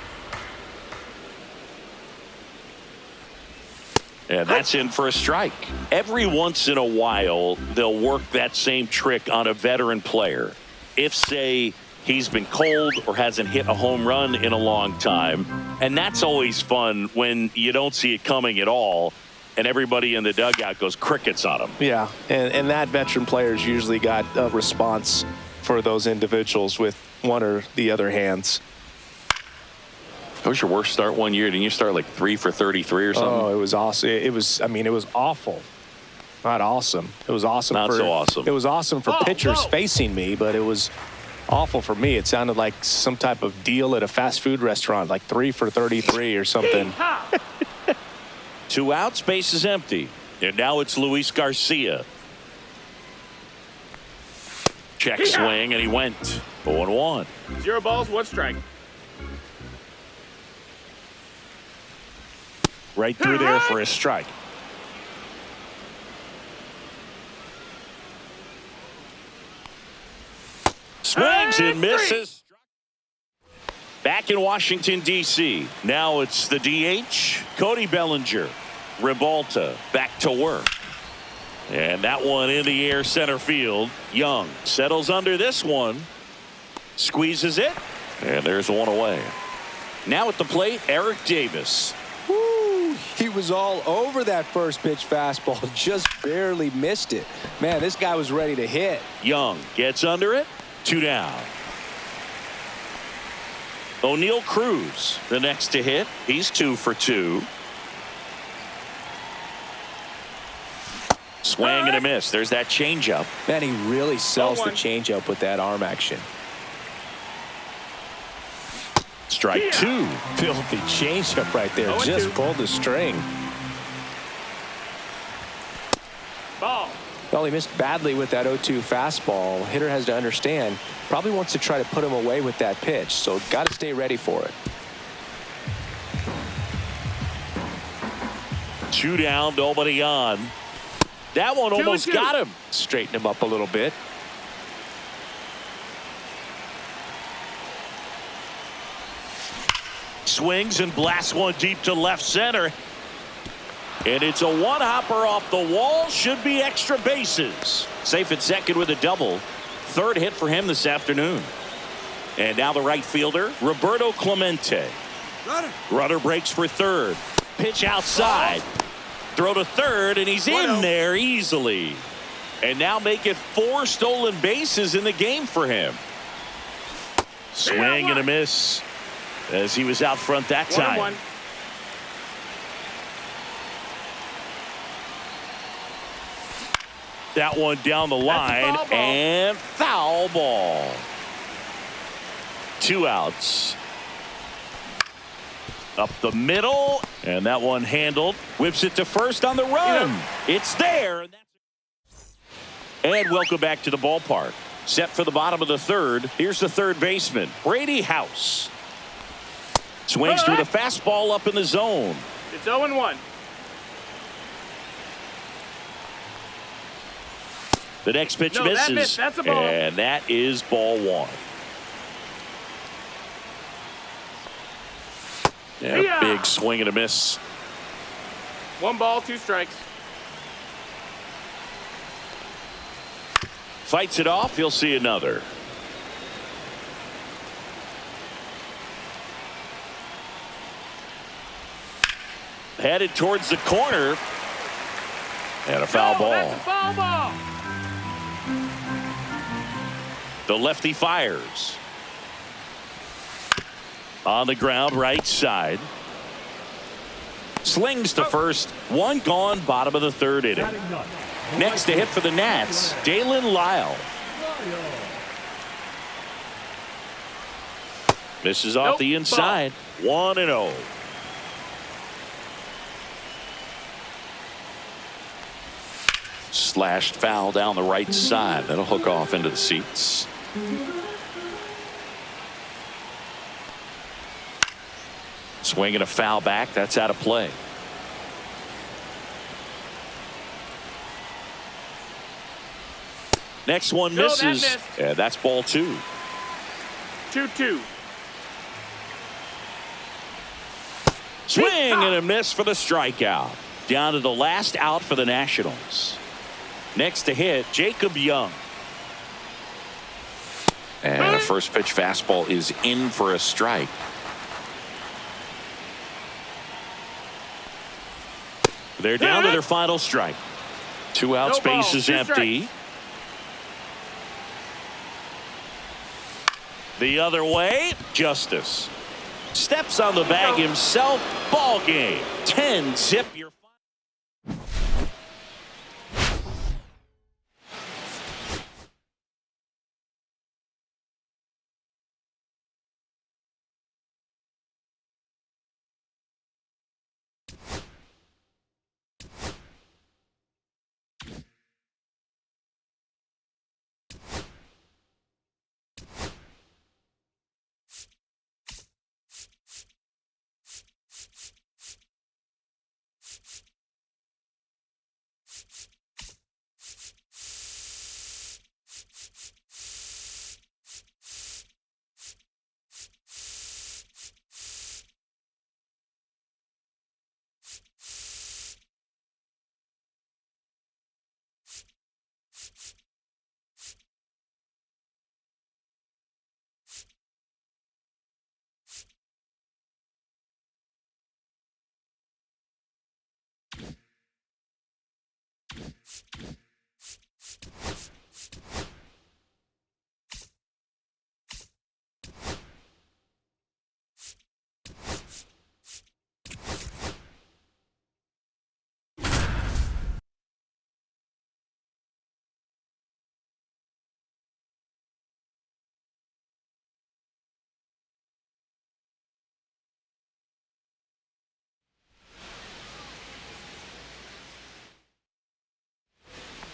And that's in for a strike. Every once in a while, they'll work that same trick on a veteran player. If, say, he's been cold or hasn't hit a home run in a long time. And that's always fun when you don't see it coming at all and everybody in the dugout goes crickets on him. Yeah, and that veteran player's usually got a response for those individuals with one or the other hands. What was your worst start one year? Didn't you start like 3 for 33 or something? Oh, it was awesome. It was awful. Not awesome. It was awesome. Not so awesome. It was awesome for pitchers facing me, but it was awful for me. It sounded like some type of deal at a fast food restaurant, like 3 for 33 or something. 2 outs, base is empty. And now it's Luis Garcia. Check swing, and he went 0-1. 0 balls, 1 strike. Right through there for a strike. Swings and misses. Back in Washington, D.C. Now it's the DH, Cody Bellinger. Ribalta back to work. And that one in the air center field. Young settles under this one. Squeezes it. And there's one away. Now at the plate, Eric Davis. Woo, he was all over that first pitch fastball. Just barely missed it. Man, this guy was ready to hit. Young gets under it. 2 down. O'Neal Cruz, the next to hit. He's 2 for 2. Swing and a miss. There's that changeup. Man, he really sells the changeup with that arm action. Strike 2. Filthy changeup right there. Just pulled the string. Ball. Well, he missed badly with that 0-2 fastball. Hitter has to understand, probably wants to try to put him away with that pitch, so got to stay ready for it. 2 down, nobody on. That one almost got him. Straighten him up a little bit. Swings and blasts one deep to left center. And it's a one-hopper off the wall. Should be extra bases. Safe at second with a double. 3rd hit for him this afternoon. And now the right fielder, Roberto Clemente. Runner breaks for 3rd. Pitch outside. Throw to 3rd, and he's in there easily. And now make it 4 stolen bases in the game for him. Swing and a miss as he was out front that time. 1-1. That one down the line and foul ball. 2 outs. Up the middle, and that one handled. Whips it to first on the run. It's there. And welcome back to the ballpark. Set for the bottom of the 3rd. Here's the 3rd baseman, Brady House. Swings through the fastball up in the zone. It's 0-1. The next pitch misses. That's a ball. And that is ball 1. Yeah, big swing and a miss. 1 ball, 2 strikes. Fights it off. He'll see another. Headed towards the corner. And a foul ball. That's a foul ball. The lefty fires. On the ground, right side. Slings to first. 1 gone, bottom of the 3rd inning. Next to hit for the Nats, Dalen Lyle. Misses off the inside. 1-0. Slashed foul down the right side. That'll hook off into the seats. Swinging a foul back. That's out of play. Next one No, that misses. missed. And that's ball 2. 2-2. Swing and a miss for the strikeout. Down to the last out for the Nationals. Next to hit, Jacob Young. And a first pitch fastball is in for a strike. They're down to their final strike. 2 out, No space ball, is 2 empty. strikes. The other way, Justice steps on the bag himself. Ball game. 10-zip. Your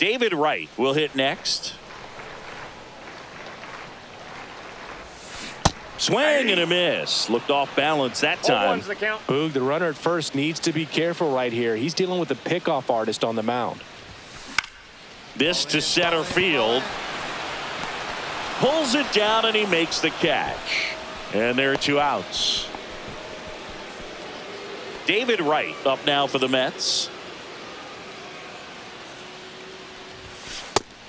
David Wright will hit next. Swing and a miss. Looked off balance that time. 0-1's the count. Boog, the runner at first needs to be careful right here. He's dealing with a pickoff artist on the mound. This to center field. Pulls it down and he makes the catch. And there are 2 outs. David Wright up now for the Mets.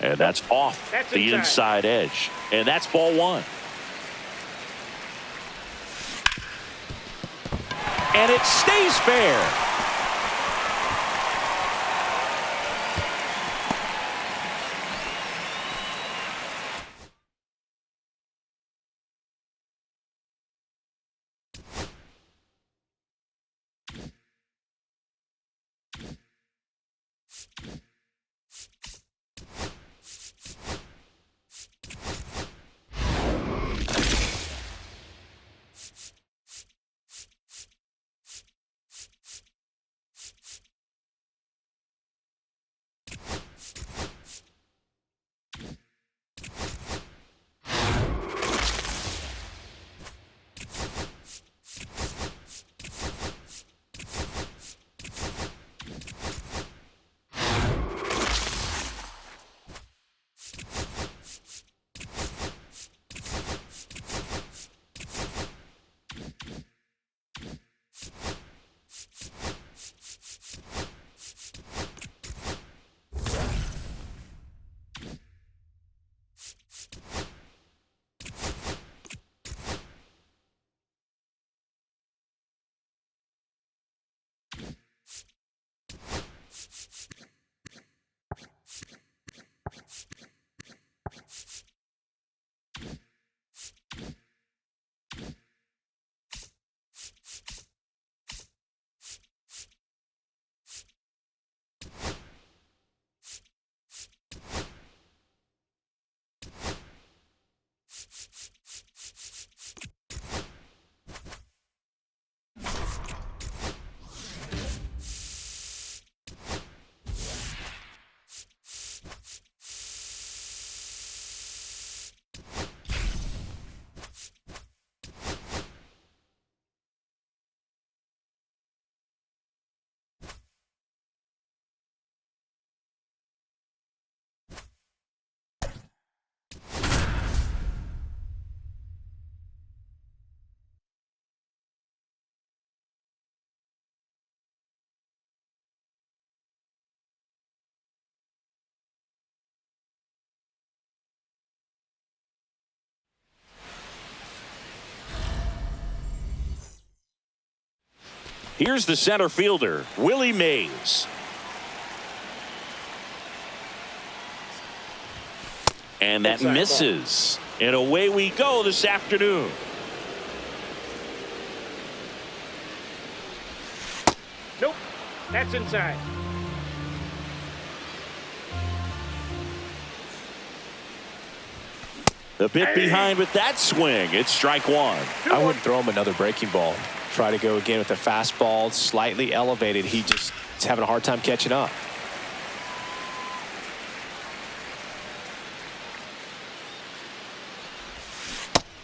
And that's off That's the inside edge. And that's ball 1. And it stays fair. Here's the center fielder, Willie Mays. And that misses. And away we go this afternoon. Nope. That's inside. A bit behind with that swing. It's strike one. I wouldn't throw him another breaking ball. Try to go again with the fastball, slightly elevated. He just is having a hard time catching up.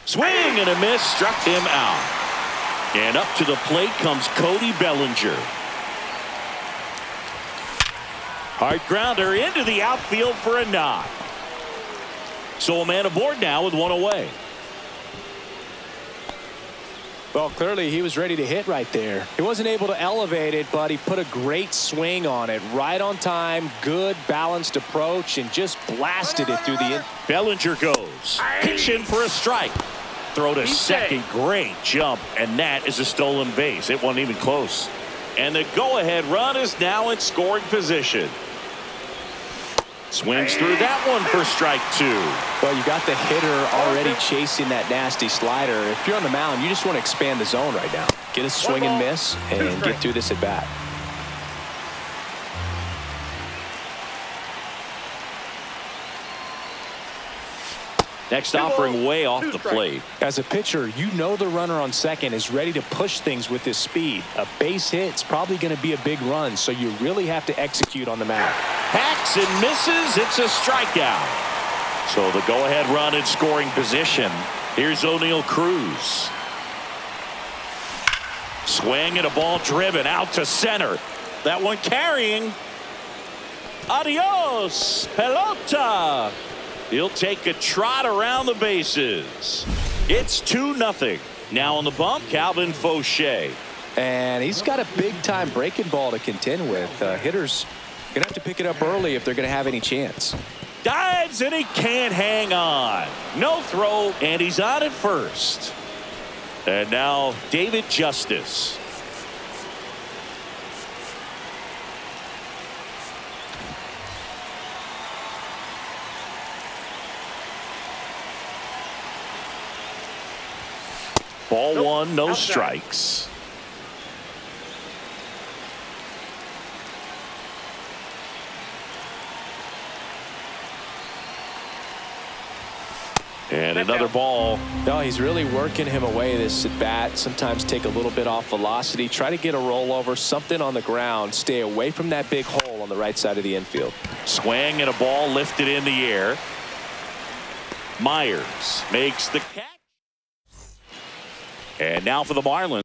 Swing and a miss, struck him out. And up to the plate comes Cody Bellinger. Hard grounder into the outfield for a knock. So a man aboard now with one away. Well, clearly he was ready to hit right there. He wasn't able to elevate it, but he put a great swing on it. Right on time, good balanced approach, and just blasted it through the. Bellinger goes. Pitch in for a strike. Throw to second. Great jump, and that is a stolen base. It wasn't even close. And the go-ahead run is now in scoring position. Swings through that one for strike two. Well, you got the hitter already chasing that nasty slider. If you're on the mound, you just want to expand the zone right now. Get a swing and miss and get through this at bat. Next offering way off the plate. As a pitcher, you know the runner on second is ready to push things with his speed. A base hit's probably going to be a big run, so you really have to execute on the mound. Hacks and misses. It's a strikeout. So the go-ahead run in scoring position. Here's O'Neal Cruz. Swing and a ball driven out to center. That one carrying. Adios, pelota. He'll take a trot around the bases. It's 2-0. Now on the bump, Calvin Fauché. And he's got a big-time breaking ball to contend with. Hitters going to have to pick it up early if they're going to have any chance. Dives and he can't hang on. No throw, and he's on at first. And now David Justice. Ball one, no strikes. And another ball. No, he's really working him away this at bat. Sometimes take a little bit off velocity. Try to get a rollover, something on the ground. Stay away from that big hole on the right side of the infield. Swing and a ball lifted in the air. Myers makes the catch. And now for the Marlins.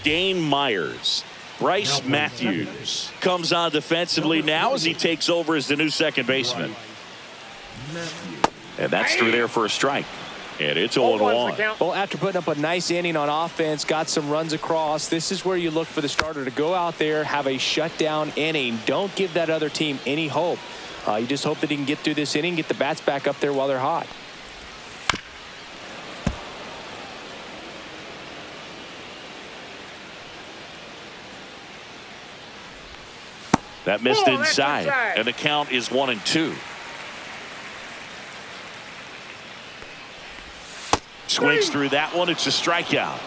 Dane Myers. Bryce Matthews comes on defensively now as he takes over as the new second baseman. And that's through there for a strike. And it's 0-1. Well, after putting up a nice inning on offense, got some runs across, this is where you look for the starter to go out there, have a shutdown inning. Don't give that other team any hope. You just hope that he can get through this inning, get the bats back up there while they're hot. That missed inside, and the count is 1-2. Swings through that one. It's a strikeout.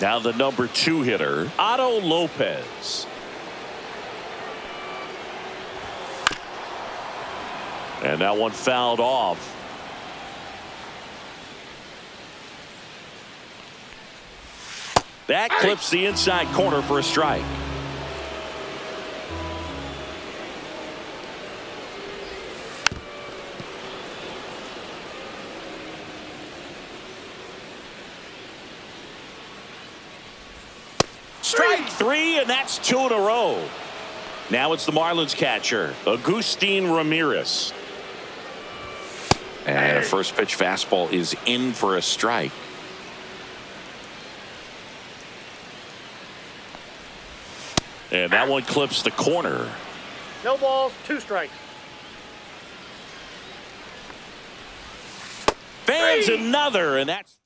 Now the number 2 hitter, Otto Lopez. And that one fouled off. That clips the inside corner for a strike. Strike 3, and that's 2 in a row. Now it's the Marlins catcher, Agustin Ramirez. And a first pitch fastball is in for a strike. And that one clips the corner. No balls, 2 strikes. Fans another, and that's.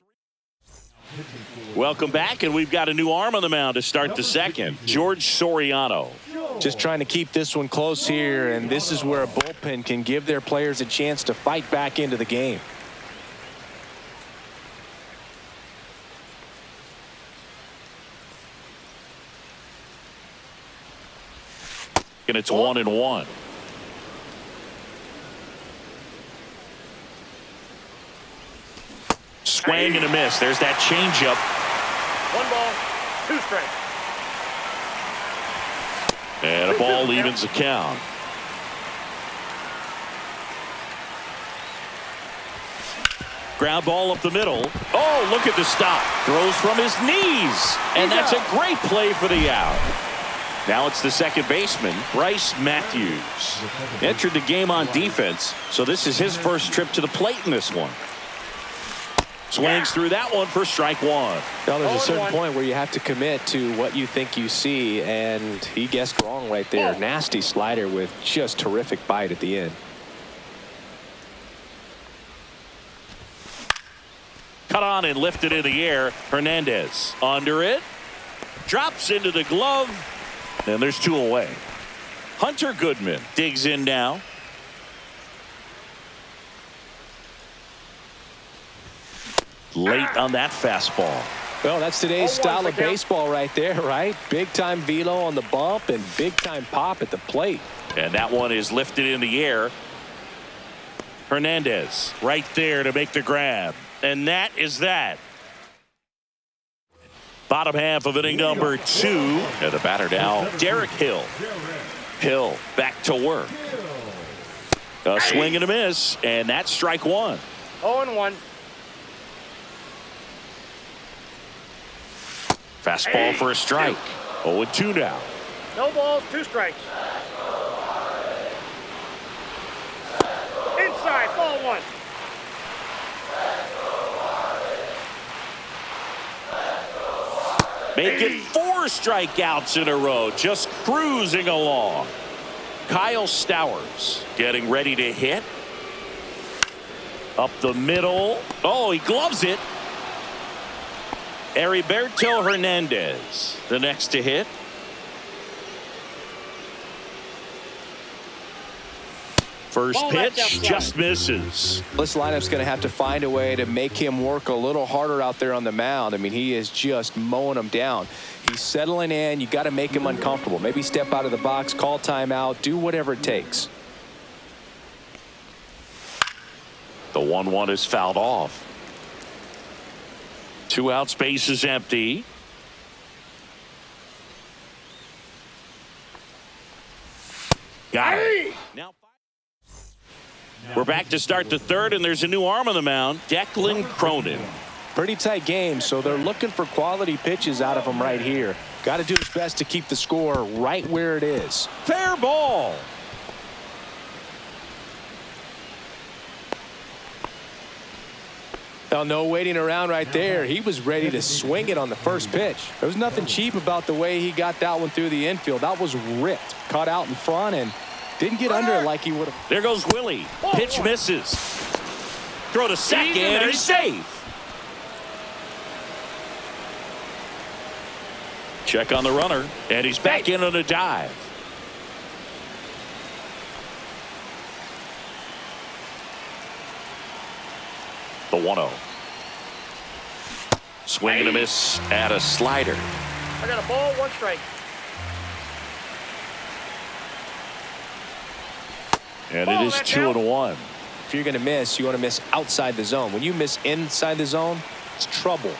Welcome back, and we've got a new arm on the mound to start the second. George Soriano. Just trying to keep this one close here, and this is where a bullpen can give their players a chance to fight back into the game. And it's 1-1. Swing and a miss. There's that changeup. 1 ball, 2 strikes. And a ball evens the count. Ground ball up the middle. Oh, look at the stop. Throws from his knees. And that's a great play for the out. Now it's the second baseman, Bryce Matthews. Entered the game on defense, so this is his first trip to the plate in this one. Swings through that one for strike 1. Now there's a certain point where you have to commit to what you think you see, and he guessed wrong right there. Nasty slider with just terrific bite at the end. Cut on and lifted in the air. Hernandez under it. Drops into the glove. And there's 2 away. Hunter Goodman digs in now. Late on that fastball. Well, that's today's style of baseball right there, right? Big time velo on the bump and big time pop at the plate. And that one is lifted in the air. Hernandez right there to make the grab. And that is that. Bottom half of inning number 2. And the batter now, Derek Hill. Hill back to work. A swing and a miss, and that's strike 1. 0-1. Fastball for a strike. 0-2 now. No balls, 2 strikes. Inside, ball 1. Making 4 strikeouts in a row, just cruising along. Kyle Stowers getting ready to hit. Up the middle. Oh, he gloves it. Heriberto Hernandez, the next to hit. First pitch just misses. This lineup's going to have to find a way to make him work a little harder out there on the mound. I mean, he is just mowing them down. He's settling in. You got to make him uncomfortable. Maybe step out of the box, call timeout, do whatever it takes. The 1-1 is fouled off. 2 outs, base is empty. Got it. Now we're back to start the third, and there's a new arm on the mound, Declan Cronin. Pretty tight game, so they're looking for quality pitches out of him right here. Got to do his best to keep the score right where it is. Fair ball. Well, no waiting around right there. He was ready to swing it on the first pitch. There was nothing cheap about the way he got that one through the infield. That was ripped, caught out in front, and didn't get under it like he would have. There goes Willie. Pitch misses. Throw to second, and he's safe. Check on the runner, and he's back in on a dive. The 1-0. Swing and a miss at a slider. I got a ball, 1 strike. And it is 2-1. If you're going to miss, you want to miss outside the zone. When you miss inside the zone, it's trouble.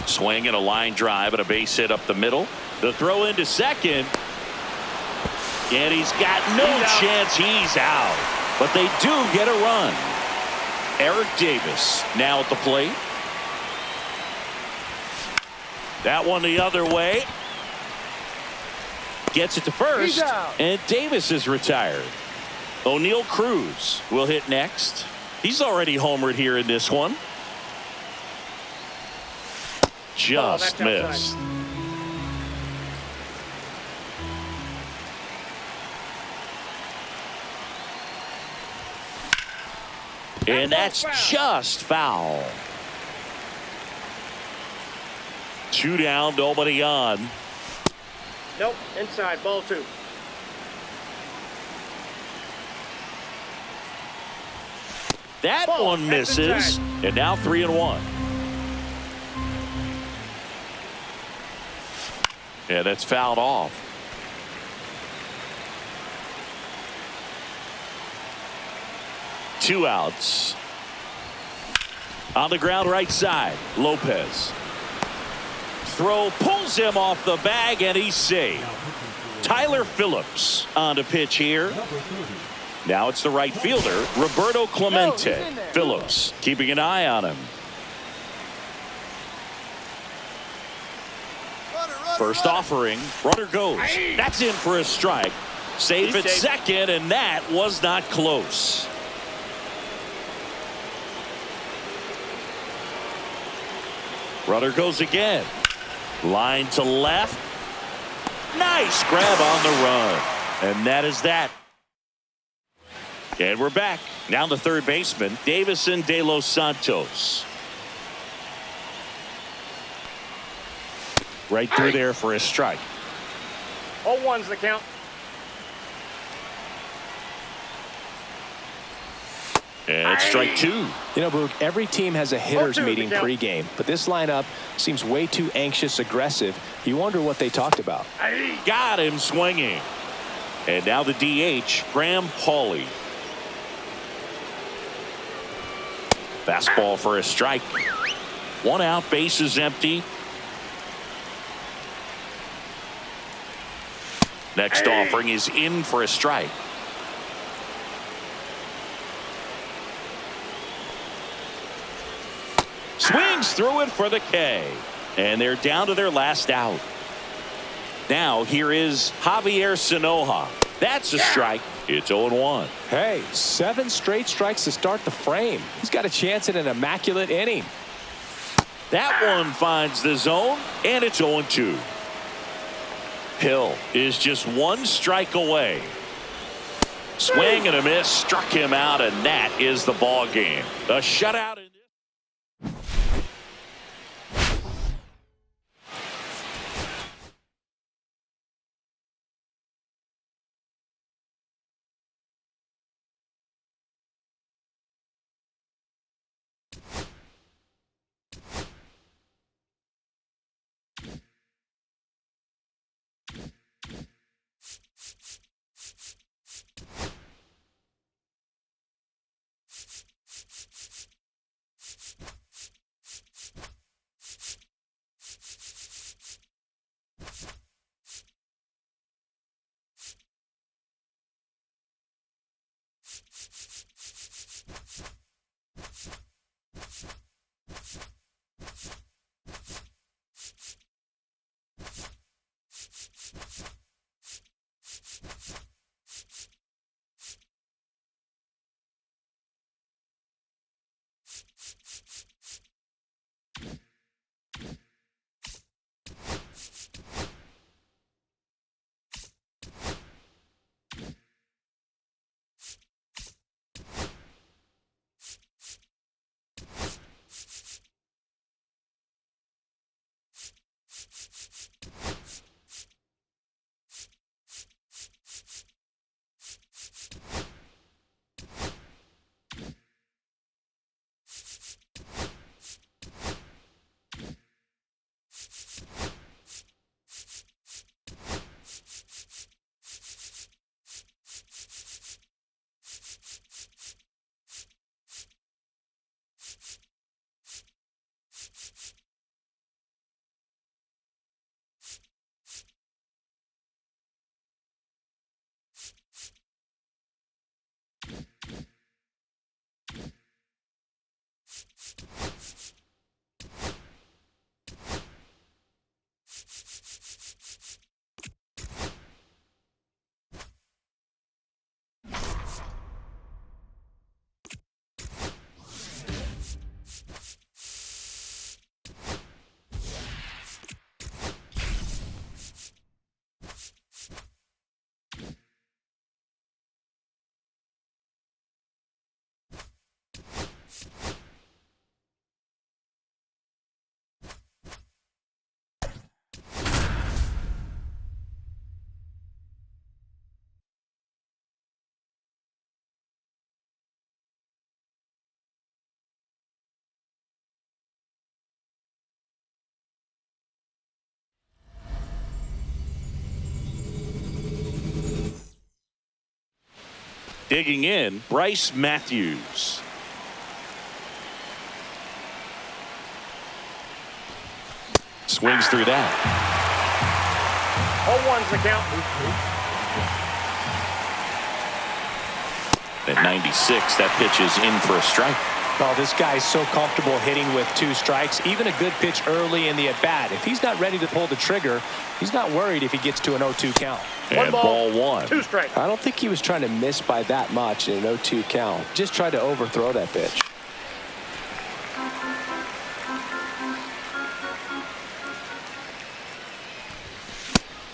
Swing and a line drive and a base hit up the middle. The throw into second. And he's got no chance. He's out. But they do get a run. Eric Davis now at the plate. That one the other way. Gets it to first. And Davis is retired. O'Neal Cruz will hit next. He's already homered here in this one. Just missed. And that's just foul. 2 down, nobody on. Nope, inside, ball 2. That Ball, one that's misses. inside. And now 3-1. Yeah, that's fouled off. Two outs. On the ground right side, Lopez. Throw pulls him off the bag, and he's safe. Tyler Phillips on to pitch here. Now it's the right fielder, Roberto Clemente. Phillips keeping an eye on him. First offering, runner goes. That's in for a strike. Safe at second, and that was not close. Runner goes again. Line to left. Nice grab on the run. And that is that. And we're back. Now the third baseman, Davison De Los Santos. Right through there for a strike. 0-1's the count. And it's strike 2. You know, Boog, every team has a hitters 0-2 meeting pregame, but this lineup seems way too anxious, aggressive. You wonder what they talked about. Got him swinging. And now the DH, Graham Pauley. Fastball for a strike. 1 out, base is empty. Next offering is in for a strike. Swings through it for the K. And they're down to their last out. Now here is Javier Sanoja. That's a strike. It's 0-1. Hey, 7 straight strikes to start the frame. He's got a chance at an immaculate inning. That one finds the zone, and it's 0-2. Hill is just 1 strike away. Swing and a miss, struck him out, and that is the ball game. A shutout. Digging in, Bryce Matthews. Swings through that. 0-1's the count. At 96, that pitch is in for a strike. Oh, this guy's so comfortable hitting with 2 strikes. Even a good pitch early in the at-bat. If he's not ready to pull the trigger, he's not worried if he gets to an 0-2 count. And ball 1. 2 strikes. I don't think he was trying to miss by that much in an 0-2 count. Just tried to overthrow that pitch.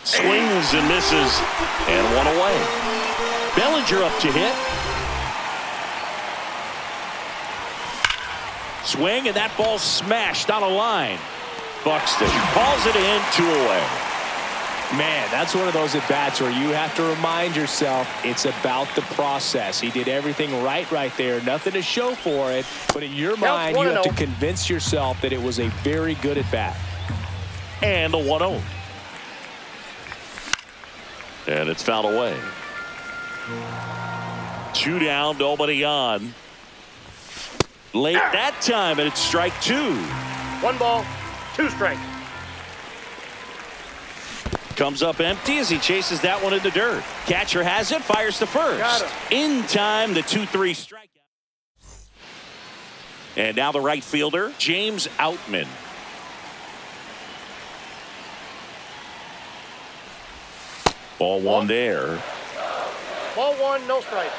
Swings and misses, and 1 away. Bellinger up to hit. Swing, and that ball smashed on a line. Buxton calls it in, 2 away. Man, that's one of those at-bats where you have to remind yourself it's about the process. He did everything right there. Nothing to show for it. But in your mind, you have to convince yourself that it was a very good at-bat. And a 1-0. And it's fouled away. 2 down, nobody on. Late that time, and it's strike 2. 1 ball, 2 strikes. Comes up empty as he chases that one in the dirt. Catcher has it, fires to first. In time, the 2-3 strikeout. And now the right fielder, James Outman. Ball 1 there. Ball 1, no strikes.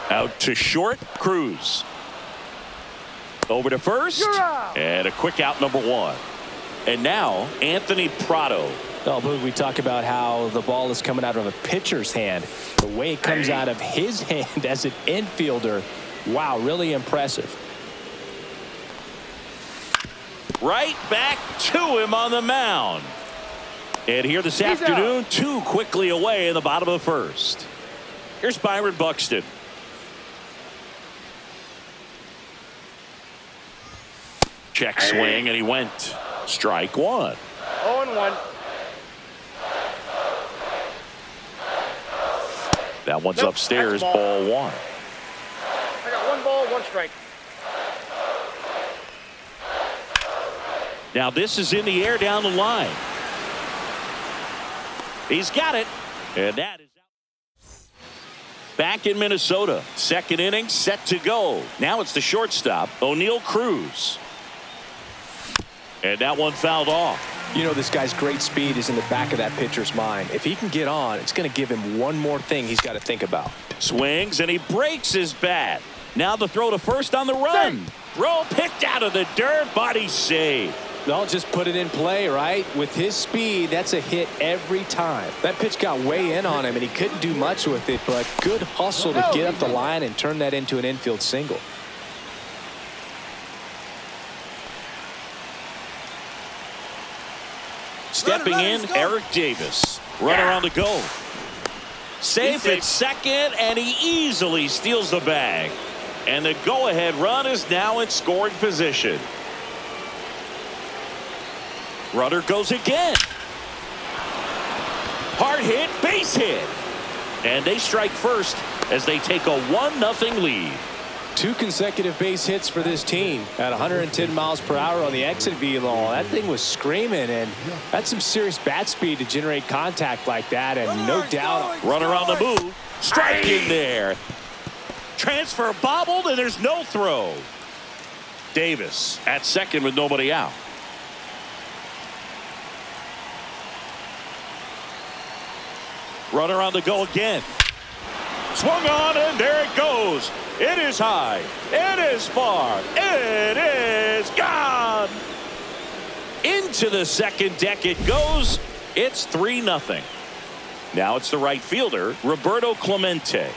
Out to short, Cruz. Over to first. And a quick out, number 1. And now, Anthony Prado. Oh, but we talk about how the ball is coming out of a pitcher's hand. The way it comes out of his hand as an infielder, wow, really impressive. Right back to him on the mound. And here this afternoon, 2 quickly away in the bottom of the first. Here's Byron Buxton. Check swing, and he went. Strike 1. 0-1. That one's upstairs, ball 1. I got 1 ball, 1 strike. Now this is in the air down the line. He's got it, and that is out. Back in Minnesota, 2nd inning, set to go. Now it's the shortstop, O'Neal Cruz. And that one fouled off. You know, this guy's great speed is in the back of that pitcher's mind. If he can get on, it's going to give him one more thing he's got to think about. Swings, and he breaks his bat. Now the throw to first on the run. Throw picked out of the dirt, body save. They'll just put it in play, right? With his speed, that's a hit every time. That pitch got way in on him, and he couldn't do much with it, but good hustle to get up the line and turn that into an infield single. Stepping in, Eric Davis. Runner on the go. Safe at second, and he easily steals the bag. And the go-ahead run is now in scoring position. Runner goes again. Hard hit, base hit. And they strike first as they take a 1-0 lead. 2 consecutive base hits for this team at 110 miles per hour on the exit velo. That thing was screaming, and that's some serious bat speed to generate contact like that, and no doubt. Runner on the move. Strike in there. Transfer bobbled, and there's no throw. Davis at second with nobody out. Runner on the go again. Swung on, and there it goes. It is high. It is far. It is gone. Into the second deck it goes. It's 3-0. Now it's the right fielder, Roberto Clemente.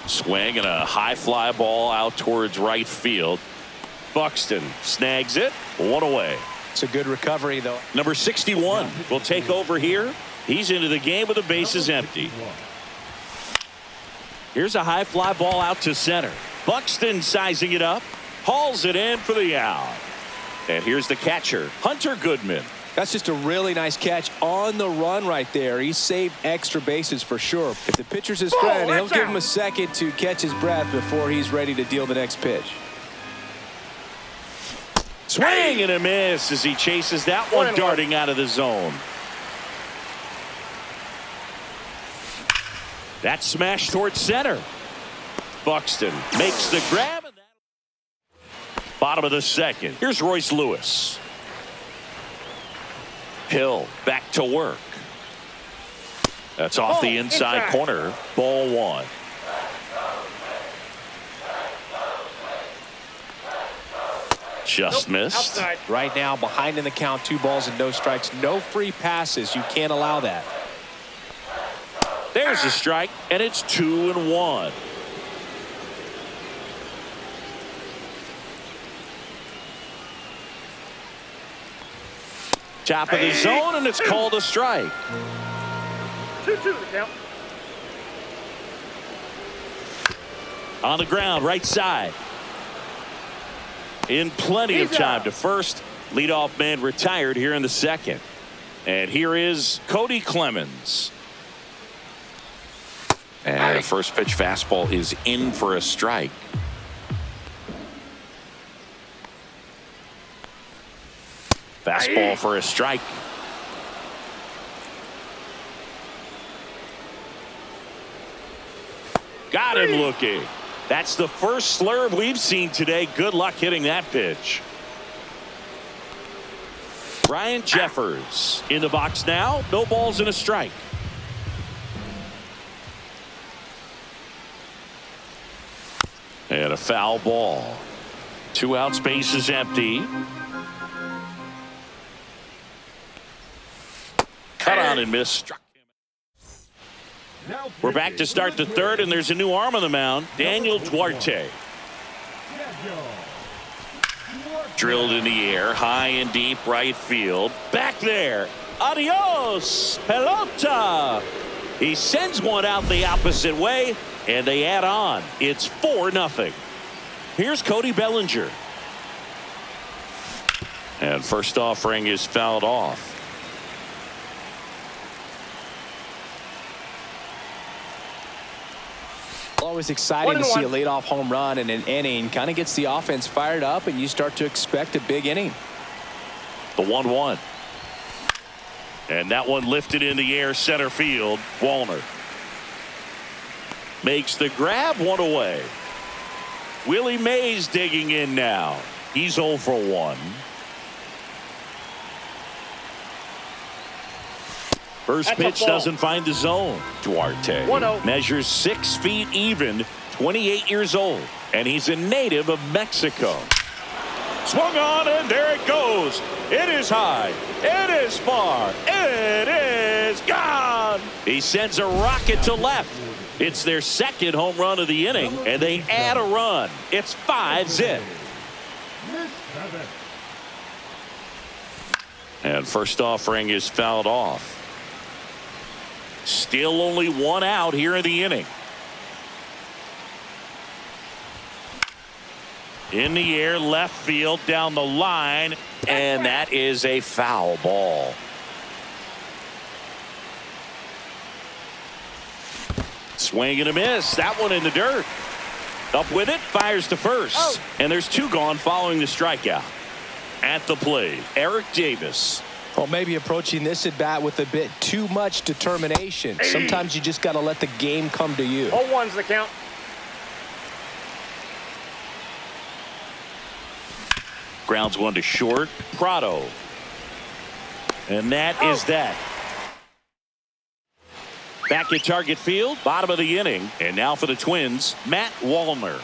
Swing and a high fly ball out towards right field. Buxton snags it. 1 away. It's a good recovery, though. Number 61 will take over here. He's into the game with the bases empty. Here's a high fly ball out to center. Buxton sizing it up. Hauls it in for the out. And here's the catcher, Hunter Goodman. That's just a really nice catch on the run right there. He saved extra bases for sure. If the pitcher's his friend, he'll give him a second to catch his breath before he's ready to deal the next pitch. Swing and a miss as he chases that one darting out of the zone. That smash towards center. Buxton makes the grab. Bottom of the second. Here's Royce Lewis. Hill back to work. That's off the inside corner. Ball one. Just missed. Outside. Right now, behind in the count, 2 balls and no strikes. No free passes. You can't allow that. There's a strike, and it's 2-1. Top of the zone, and it's called a strike. 2-2 the count. On the ground, right side. In plenty of time to first. Leadoff man retired here in the second. And here is Cody Clemens. And the first pitch fastball is in for a strike. Fastball for a strike. Got him looking. That's the first slurve we've seen today. Good luck hitting that pitch. Ryan Jeffers in the box now. No balls and a strike. And a foul ball. 2 outs, base is empty. Cut on and miss. Struck him. We're back to start the third, and there's a new arm on the mound. Daniel Duarte. Drilled in the air, high and deep right field. Back there. Adios, pelota. He sends one out the opposite way, and they add on. It's 4-0. Here's Cody Bellinger. And first offering is fouled off. Always exciting to see a leadoff home run in an inning. Kind of gets the offense fired up, and you start to expect a big inning. The 1-1. And that one lifted in the air center field. Wallner makes the grab, one away. Willie Mays digging in now. He's 0 for 1. First pitch doesn't find the zone. Duarte 1-0. measures 6 feet even, 28 years old, and he's a native of Mexico. Swung on, and there it goes. It is high. It is far. It is gone. He sends a rocket to left. It's their second home run of the inning, and they add a run. It's 5-0. And first offering is fouled off. Still only 1 out here in the inning. In the air, left field, down the line, and that is a foul ball. Swing and a miss. That one in the dirt. Up with it, fires to first. And there's 2 gone following the strikeout. At the plate, Eric Davis. Well, maybe approaching this at bat with a bit too much determination. Sometimes you just got to let the game come to you. 0-1's the count. Grounds one to short. Prado. And that is that. Back at target field, bottom of the inning. And now for the Twins, Matt Wallner.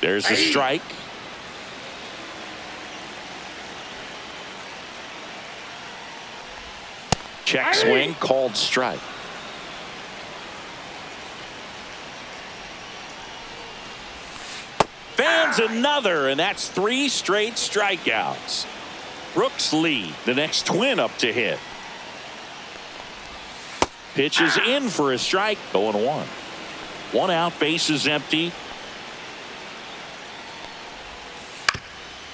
There's the strike. Check swing, called strike. Fans another, and that's 3 straight strikeouts. Brooks Lee, the next Twin up to hit. Pitch is in for a strike. 0-1. 1 out, bases empty.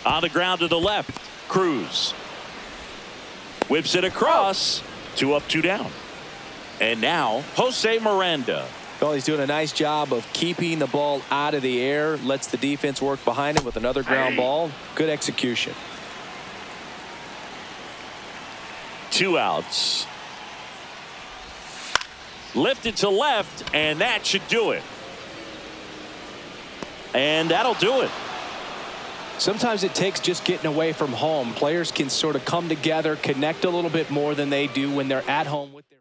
On the ground to the left. Cruz whips it across. 2 up, 2 down. And now Jose Miranda. Well, he's doing a nice job of keeping the ball out of the air. Lets the defense work behind him with another ground ball. Good execution. 2 outs. Lifted to left, and that should do it. And that'll do it. Sometimes it takes just getting away from home. Players can sort of come together, connect a little bit more than they do when they're at home with their.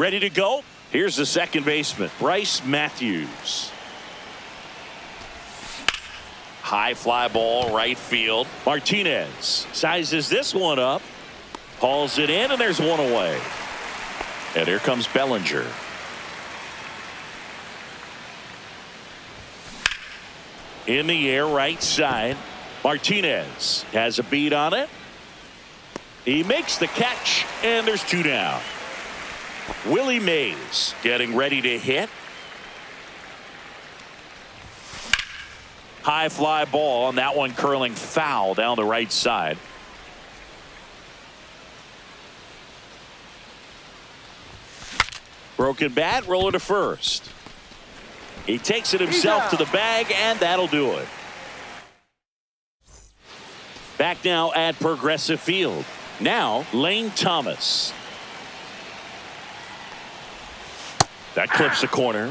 Ready to go. Here's the second baseman, Bryce Matthews. High fly ball right field. Martinez sizes this one up. Hauls it in, and there's one away. And here comes Bellinger. In the air, right side. Martinez has a beat on it. He makes the catch, and there's two down. Willie Mays getting ready to hit. High fly ball, and that one curling foul down the right side. Broken bat, roller to first. He takes it himself to the bag, and that'll do it. Back now at Progressive Field. Now, Lane Thomas. That clips the corner.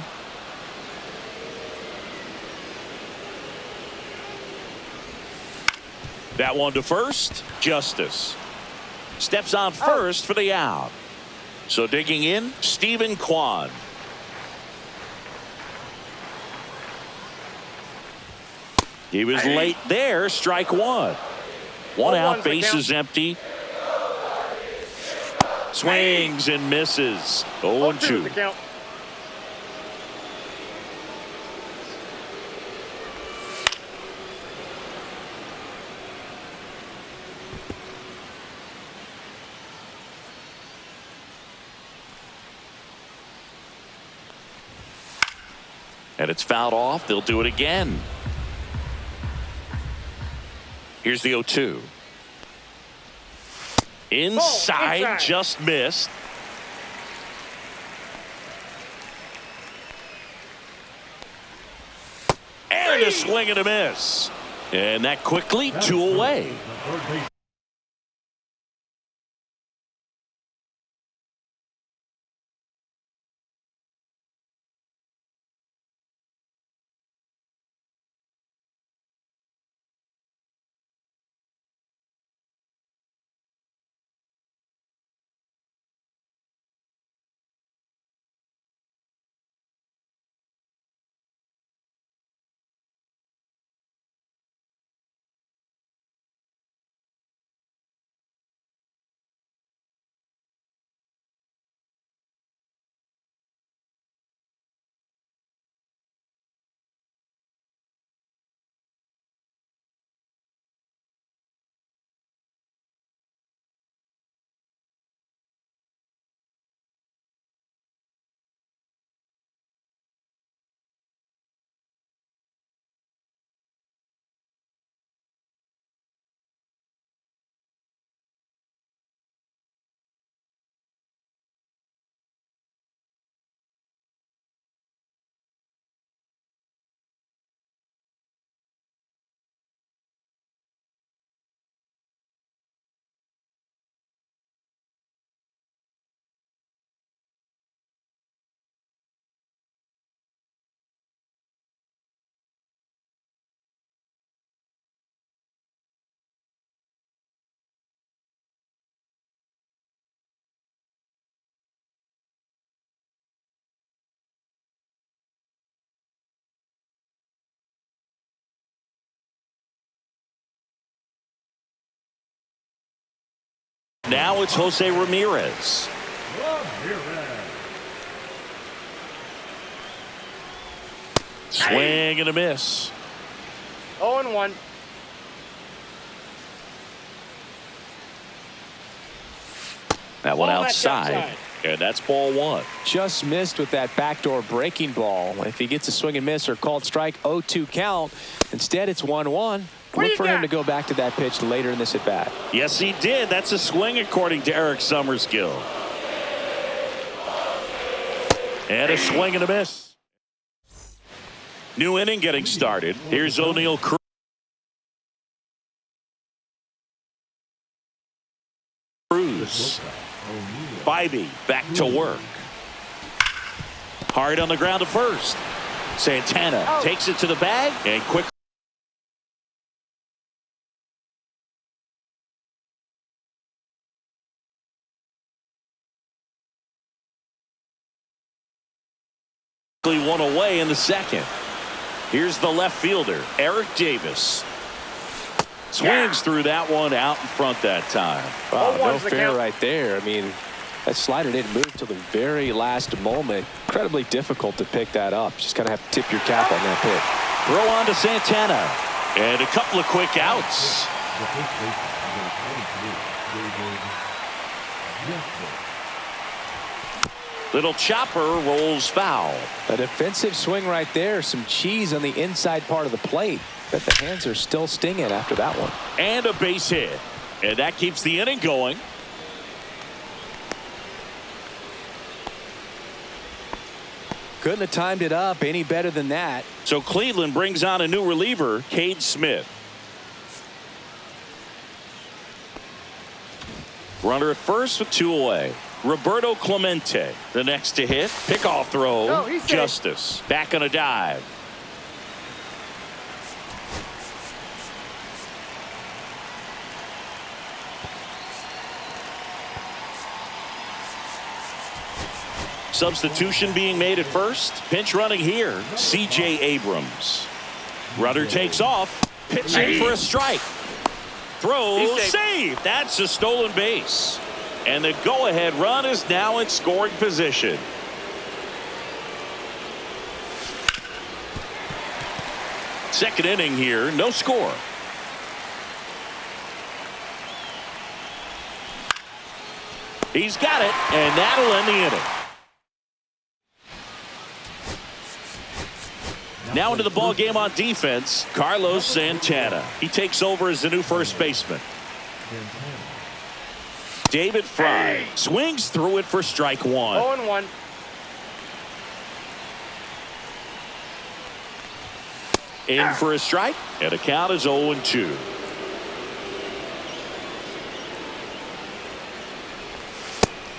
That one to first. Justice steps on first for the out. So digging in, Stephen Kwan. He was late there. Strike one. One out, base is empty. Swings and misses. 0-2. And it's fouled off. They'll do it again. Here's the 0-2. Inside, just missed. And a swing and a miss. And that quickly, two away. Now it's Jose Ramirez. Swing and a miss. 0-1. That one outside. And that's ball one. Just missed with that backdoor breaking ball. If he gets a swing and miss or called strike, 0-2 count. Instead, it's 1-1. Look for him to go back to that pitch later in this at bat. Yes, he did. That's a swing, according to Eric Summerskill. And a swing and a miss. New inning getting started. Here's O'Neal Cruz. Bybee back to work. Hard on the ground to first. Santana takes it to the bag and quick. quickly one away in the second. Here's the left fielder, Eric Davis. Swings through that one out in front that time. Wow, no fair right there. I mean, that slider didn't move till the very last moment. Incredibly difficult to pick that up. Just kind of have to tip your cap on that pitch. Throw on to Santana. And a couple of quick outs. The first baseman, number 23, Little chopper rolls foul. A defensive swing right there. Some cheese on the inside part of the plate. Bet the hands are still stinging after that one. And a base hit. And that keeps the inning going. Couldn't have timed it up any better than that. So Cleveland brings on a new reliever, Cade Smith. Runner at first with 2 away. Roberto Clemente, the next to hit. Pickoff throw, No, he's safe. Justice. Back on a dive. Substitution being made at first. Pinch running here, C.J. Abrams. Runner takes off. Pitching for a strike. Throw, save. That's a stolen base. And the go-ahead run is now in scoring position. Second inning here, no score. He's got it, and that'll end the inning. Now into the ball game on defense, Carlos Santana. He takes over as the new first baseman. David Fry swings through it for strike one. 0-1. In for a strike, and the count is 0-2.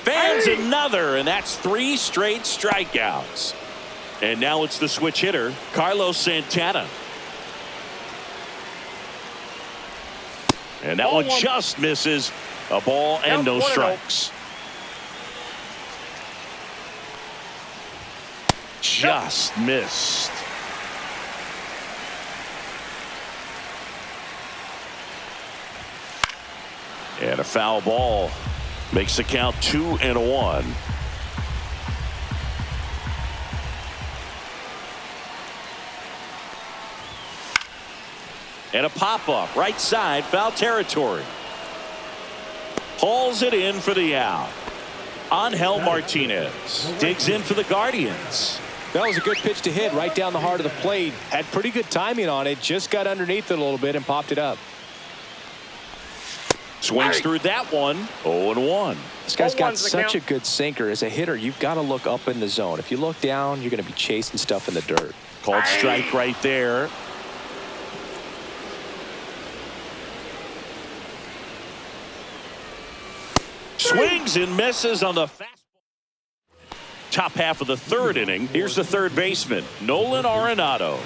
Fans another, and that's 3 straight strikeouts. And now it's the switch hitter, Carlos Santana. And that one just misses. A ball and no strikes. Just missed. And a foul ball makes the count 2-1. And a pop-up right side, foul territory. Hauls it in for the out. Angel Martinez digs in for the Guardians. That was a good pitch to hit right down the heart of the plate. Had pretty good timing on it. Just got underneath it a little bit and popped it up. Swings through that one. 0-1. This guy's got such a good sinker. As a hitter, you've got to look up in the zone. If you look down, you're going to be chasing stuff in the dirt. Called strike right there. Swings and misses on the fastball. Top half of the third inning. Here's the third baseman, Nolan Arenado.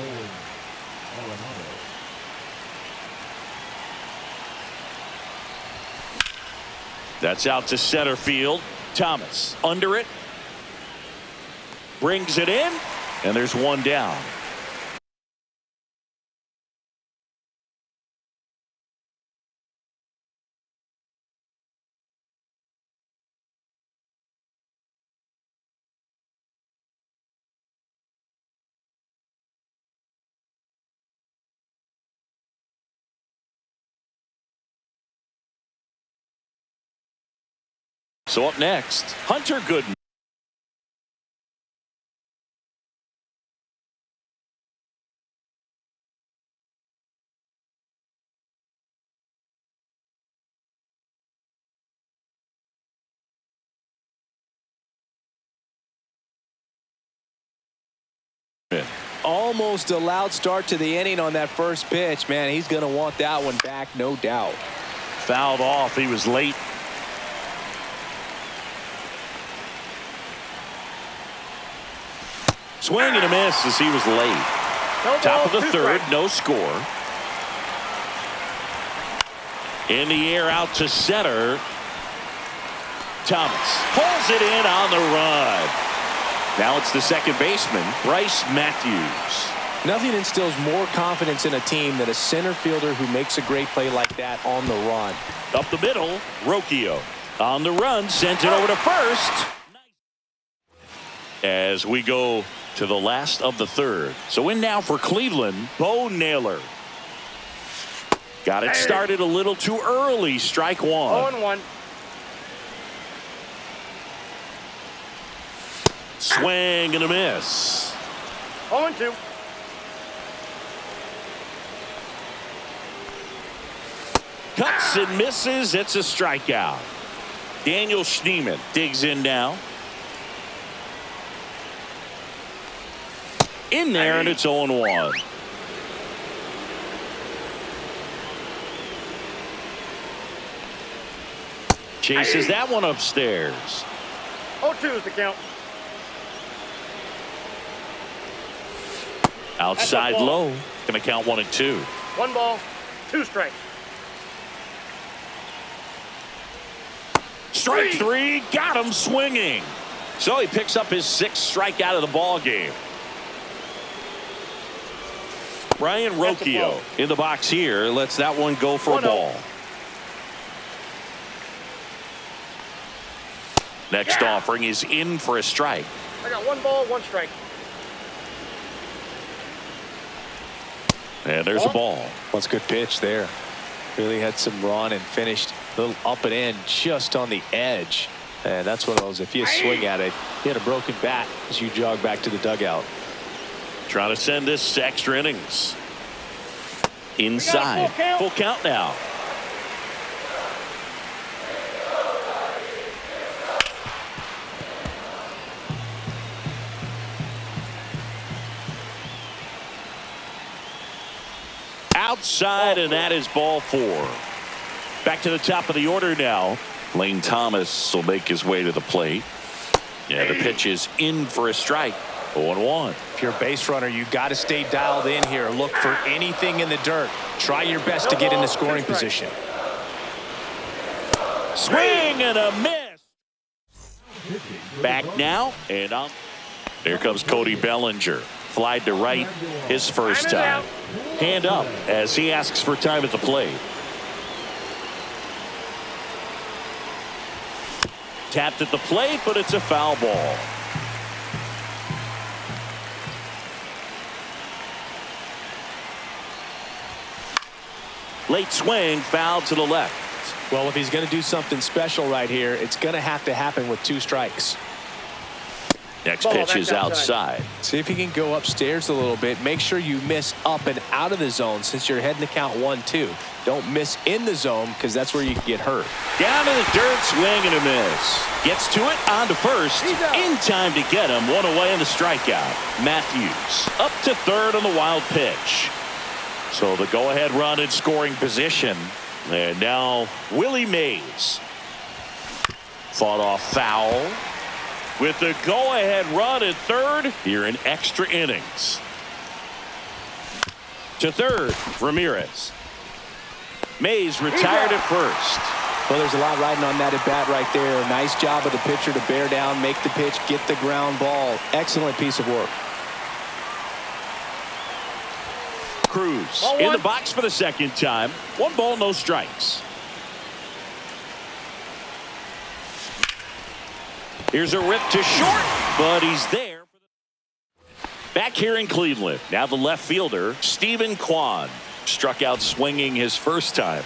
That's out to center field. Thomas under it. Brings it in. And there's one down. So up next, Hunter Goodman. Almost a loud start to the inning on that first pitch. Man, he's going to want that one back, no doubt. Fouled off. He was late. Swing and a miss as he was late. Top of the third, no score. In the air out to center. Thomas pulls it in on the run. Now it's the second baseman, Bryce Matthews. Nothing instills more confidence in a team than a center fielder who makes a great play like that on the run. Up the middle, Rocchio. On the run, sends it over to first. As we go to the last of the third. So in now for Cleveland, Bo Naylor. Got it started a little too early. Strike one. 0-1. Swing and a miss. 0-2. Cuts and misses. It's a strikeout. Daniel Schneemann digs in now. In there, and it's 0-1. Chases that one upstairs. 0-2 is the count. Outside low. Gonna count 1 and 2. 1 ball, 2 strikes. Strike 3. Got him swinging. So he picks up his 6th strikeout of the ball game. Brian Rocchio in the box here. Lets that one go for a ball. Next offering is in for a strike. I got 1 ball, 1 strike. And there's a ball. That's a good pitch there. Really had some run and finished a little up and in just on the edge. And that's one of those, if you swing at it, you hit a broken bat as you jog back to the dugout. Trying to send this to extra innings. Inside. Full count now. Outside, and that is ball 4. Back to the top of the order now. Lane Thomas will make his way to the plate. Yeah, the pitch is in for a strike. 0-1. If you're a base runner, you got to stay dialed in here. Look for anything in the dirt. Try your best to get in the scoring position. Swing and a miss. Back now, and on. There comes Cody Bellinger. Flied to right his first time. Hand up as he asks for time at the plate. Tapped at the plate, but it's a foul ball. Late swing, foul to the left. Well, if he's going to do something special right here, it's going to have to happen with 2 strikes. Next pitch is outside. See if he can go upstairs a little bit. Make sure you miss up and out of the zone since you're heading to count 1-2. Don't miss in the zone because that's where you can get hurt. Down to the dirt, swing and a miss. Gets to it, on to first. In time to get him. 1 away in the strikeout. Matthews up to third on the wild pitch. So the go-ahead run in scoring position. And now Willie Mays. Fought off foul. With the go-ahead run at third here in extra innings. To third, Ramirez. Mays retired at first. Well, there's a lot riding on that at bat right there. Nice job of the pitcher to bear down, make the pitch, get the ground ball. Excellent piece of work. Cruz in the box for the second time. 1 ball, no strikes. Here's a rip to short, but he's there. Back here in Cleveland, now the left fielder, Stephen Kwan, struck out swinging his first time.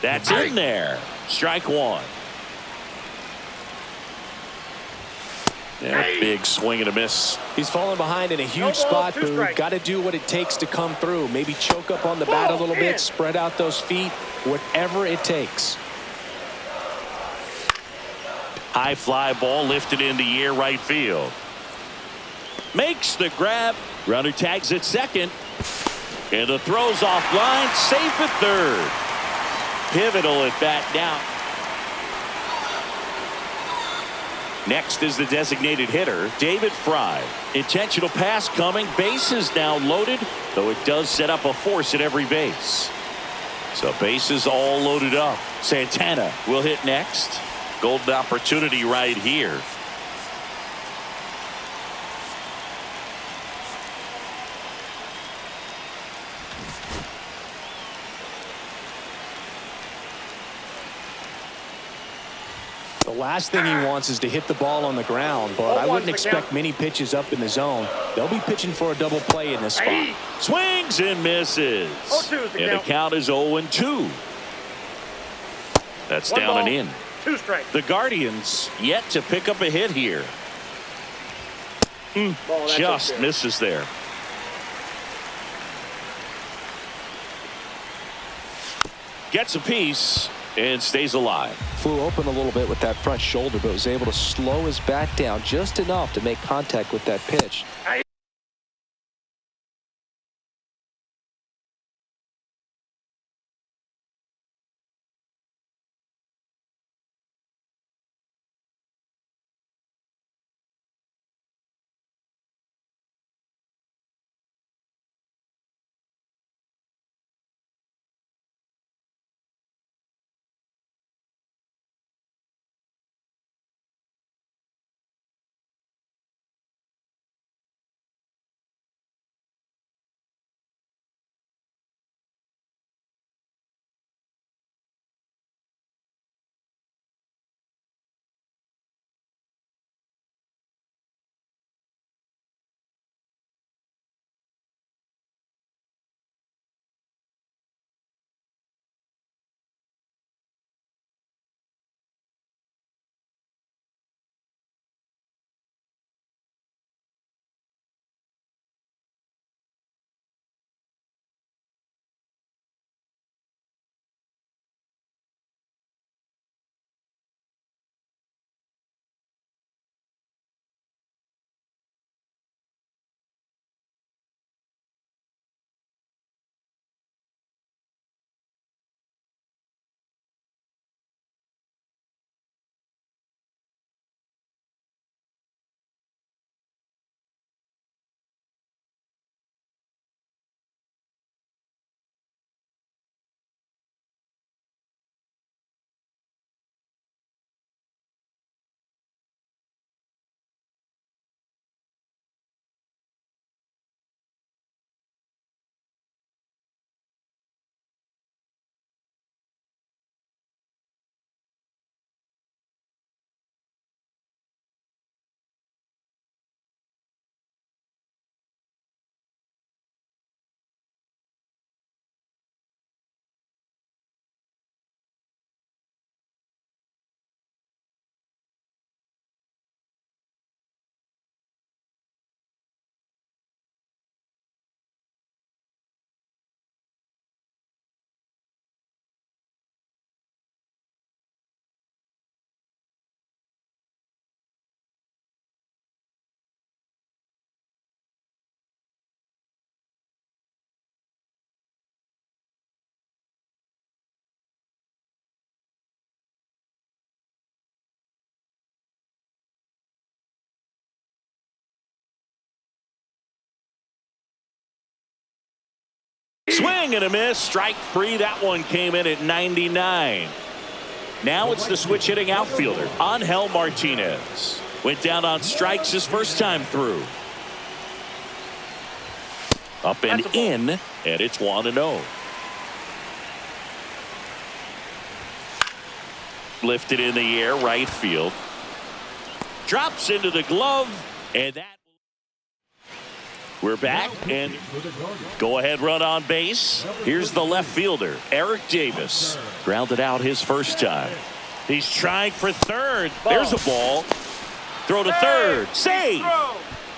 That's in there. Strike 1. Yeah, big swing and a miss. He's falling behind in a huge spot, Boone. Got to do what it takes to come through. Maybe choke up on the bat a little bit, spread out those feet, whatever it takes. High fly ball lifted in the air right field. Makes the grab, Runner tags at second. And the throw's offline. Safe at third. Pivotal at bat now. Next is the designated hitter, David Fry. Intentional pass coming. Bases now loaded, though it does set up a force at every base. So bases all loaded up. Santana will hit next. Golden opportunity right here. The last thing he wants is to hit the ball on the ground, but I wouldn't expect many pitches up in the zone. They'll be pitching for a double play in this spot. Swings and misses. And the count is 0-2. That's down and in. 2 strikes. The Guardians yet to pick up a hit here. Just misses there. Gets a piece and stays alive. Flew open a little bit with that front shoulder, but was able to slow his bat down just enough to make contact with that pitch. Swing and a miss. Strike 3. That one came in at 99. Now it's the switch hitting outfielder, Angel Martinez. Went down on strikes his first time through. Up and in, and it's 1-0. Lifted in the air, right field. Drops into the glove, and that. We're back, and go-ahead run on base. Here's the left fielder, Eric Davis. Grounded out his first time. He's trying for third. There's a ball. Throw to third. Save.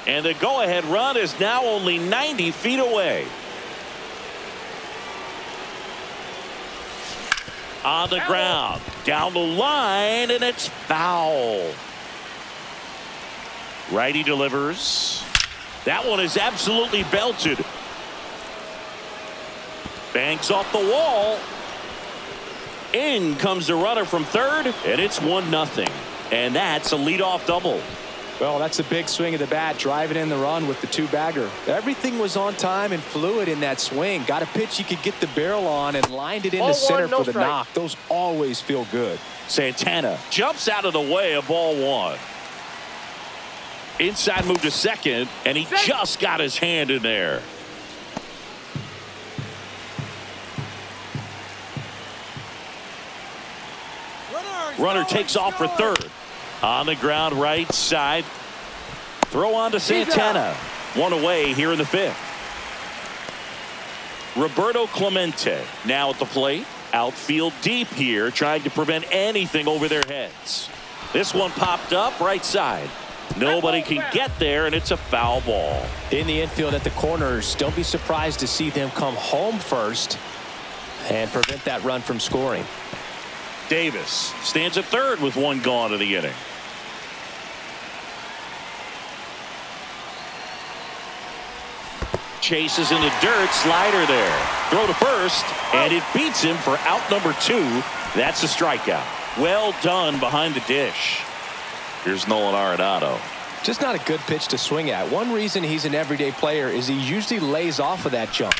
And the go-ahead run is now only 90 feet away. On the ground. Down the line, and it's foul. Righty delivers. That one is absolutely belted. Bangs off the wall. In comes the runner from third, and it's 1-0. And that's a leadoff double. Well, that's a big swing of the bat, driving in the run with the two-bagger. Everything was on time and fluid in that swing. Got a pitch you could get the barrel on and lined it into Ball center one, no for the strike. knock. Those always feel good. Santana jumps out of the way of ball one. Inside move to second, and he just got his hand in there. Runner takes off for third. On the ground right side. Throw on to Santana. One away here in the fifth. Roberto Clemente now at the plate. Outfield deep here, trying to prevent anything over their heads. This one popped up right side. Nobody can get there, and it's a foul ball. In the infield at the corners, don't be surprised to see them come home first and prevent that run from scoring. Davis stands at third with one gone in the inning. Chases in the dirt, slider there. Throw to first, and it beats him for out number 2. That's a strikeout. Well done behind the dish. Here's Nolan Arenado. Just not a good pitch to swing at. One reason he's an everyday player is he usually lays off of that jump.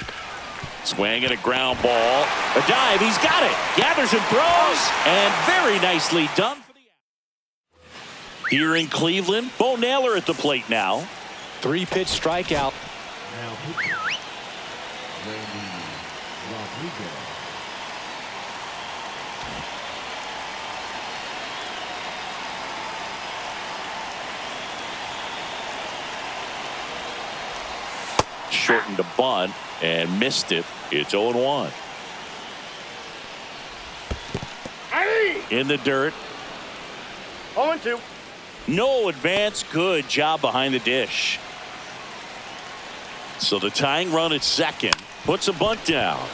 Swing and a ground ball. A dive. He's got it. Gathers and throws. And very nicely done for the out. Here in Cleveland, Bo Naylor at the plate now. 3-pitch strikeout. Now pitching, Randy Rodriguez. Shortened a bunt and missed it. It's 0-1. In the dirt. 0-2. No advance. Good job behind the dish. So the tying run at second puts a bunt down.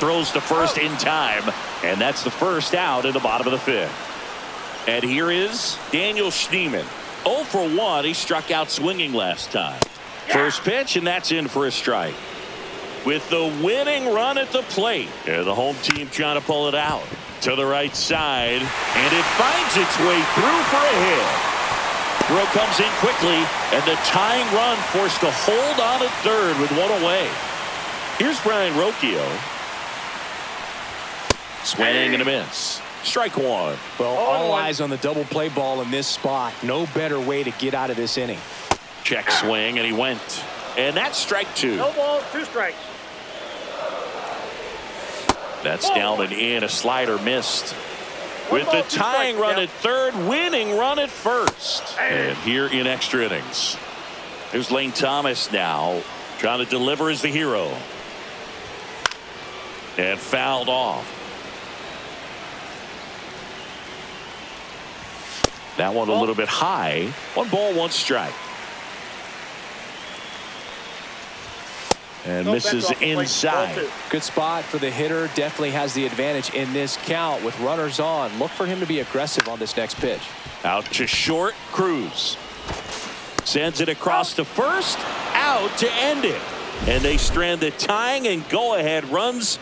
Throws to first in time, and that's the first out in the bottom of the fifth. And here is Daniel Schneemann. 0 for 1. He struck out swinging last time. First pitch, and that's in for a strike. With the winning run at the plate, and the home team trying to pull it out to the right side, and it finds its way through for a hit. Throw comes in quickly, and the tying run forced to hold on at third with one away. Here's Brian Rocchio. Swing and a miss. Strike one. Well, all eyes on the double play ball in this spot. No better way to get out of this inning. Check swing, and he went. And that's strike 2. No balls, 2 strikes. That's down and in. A slider missed. One With ball, the 2 tying strikes, run yeah. at third, winning run at first. And here in extra innings. There's Lane Thomas now, trying to deliver as the hero. And fouled off. That one a little bit high. 1 ball, 1 strike. And No, misses that's off the plate. inside. Ball 2. Good spot for the hitter. Definitely has the advantage in this count with runners on. Look for him to be aggressive on this next pitch. Out to short. Cruz sends it across to first. Out to end it. And they strand the tying and go-ahead runs.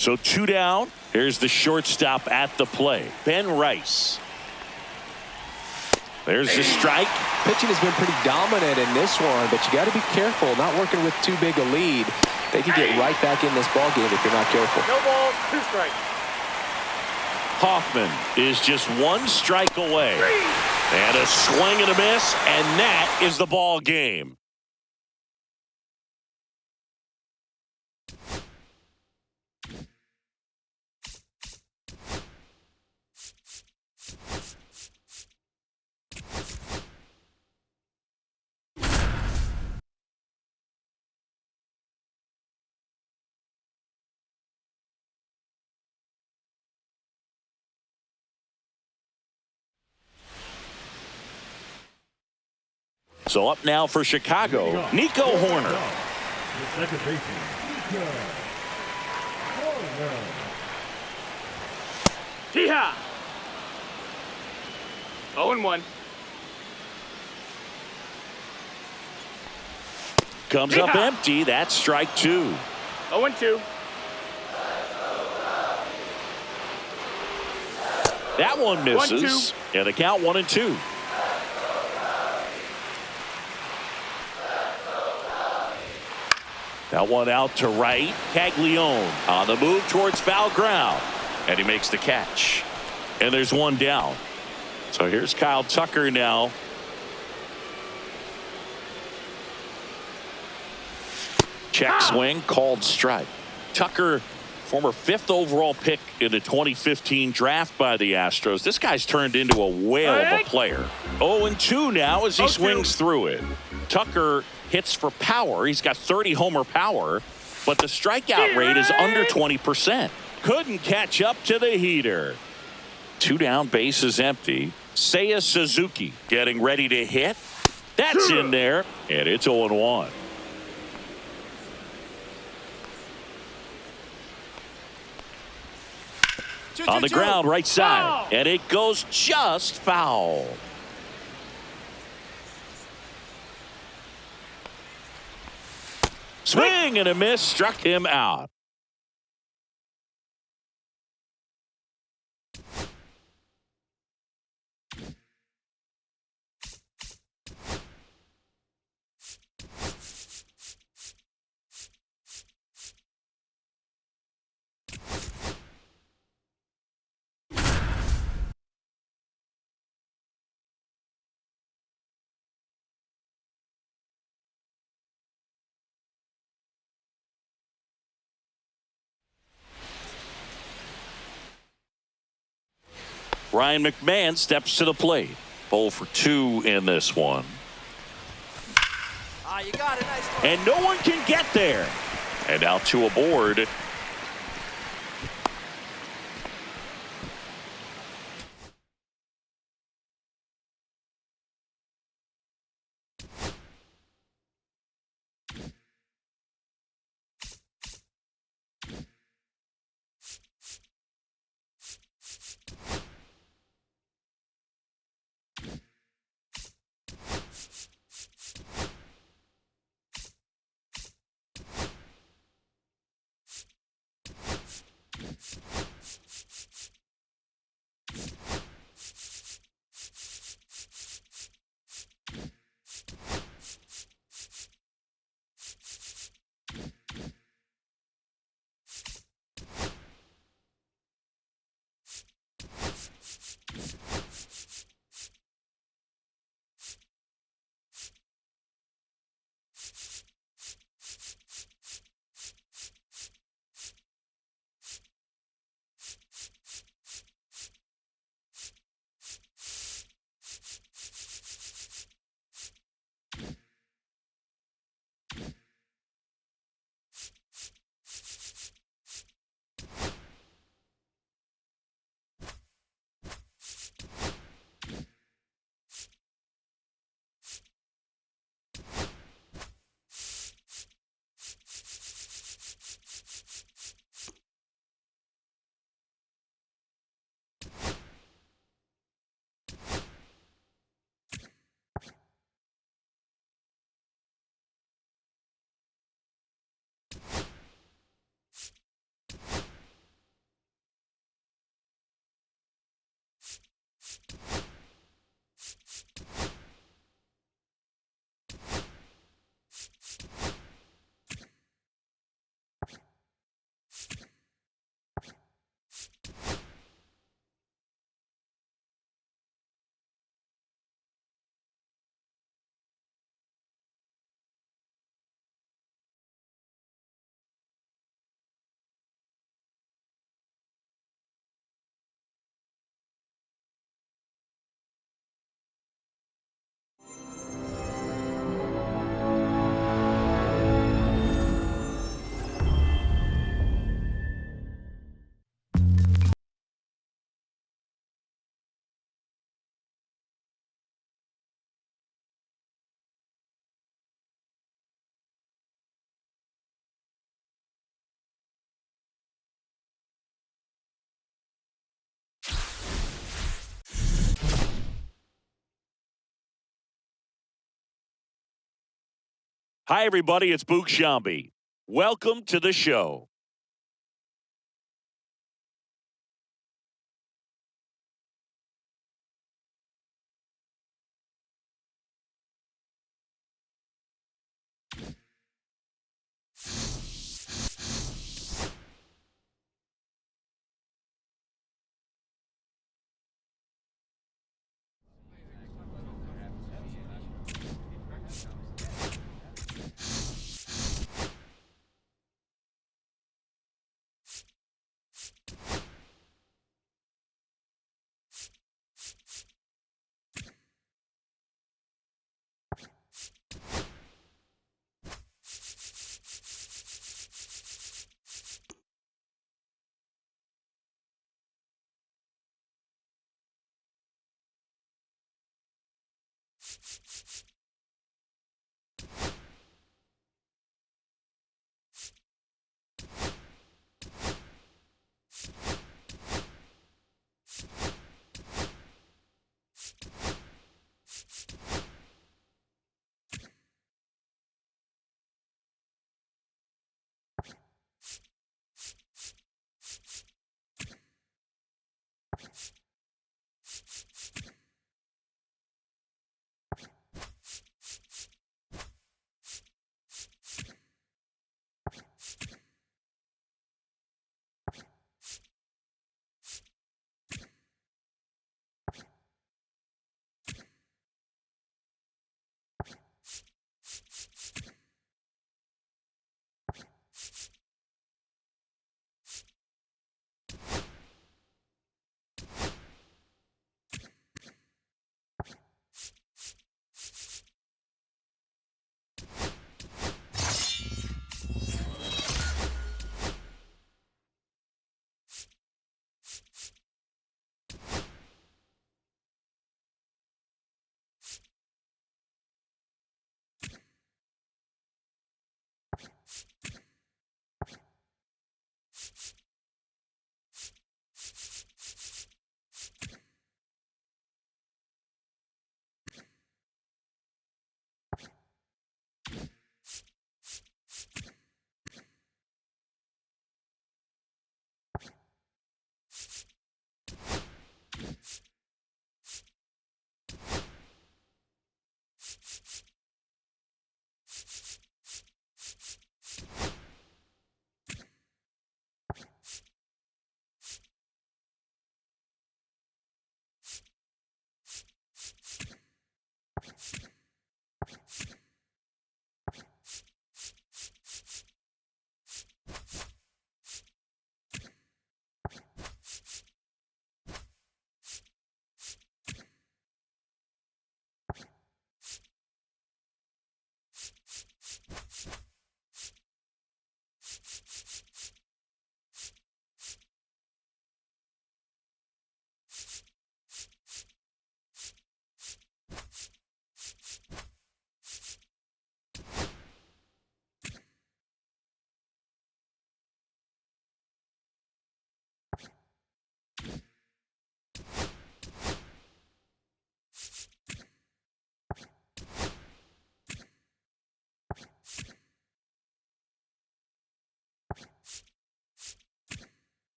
So 2 down. Here's the shortstop at the plate, Ben Rice. There's the strike. Pitching has been pretty dominant in this one, but you got to be careful, not working with too big a lead. They could get right back in this ball game if you're not careful. No balls, 2 strikes. Hoffman is just 1 strike away. And a swing and a miss, and that is the ball game. So up now for Chicago, Nico Horner. The second baseman, Nico Horner. Hee-haw. 0-1. Comes up empty. That's strike 2. 0-2. That one misses. 1-2. And the count 1-2. That one out to right. Caglione on the move towards foul ground. And he makes the catch. And there's 1 down. So here's Kyle Tucker now. Check swing, called strike. Tucker, former 5th overall pick in the 2015 draft by the Astros. This guy's turned into a whale of a player. 0-2 now as he swings through it. Tucker hits for power. He's got 30 homer power, but the strikeout rate is under 20%. Couldn't catch up to the heater. 2 down, base is empty. Seiya Suzuki getting ready to hit. That's in there, and it's 0-1. On the ground, right side, and it goes just foul. Swing and a miss, struck him out. Ryan McMahon steps to the plate. 0 for 2 in this one. You got it. Nice one. And no one can get there. And out to a board. Hi, everybody. It's Boog Sciambi. Welcome to the show.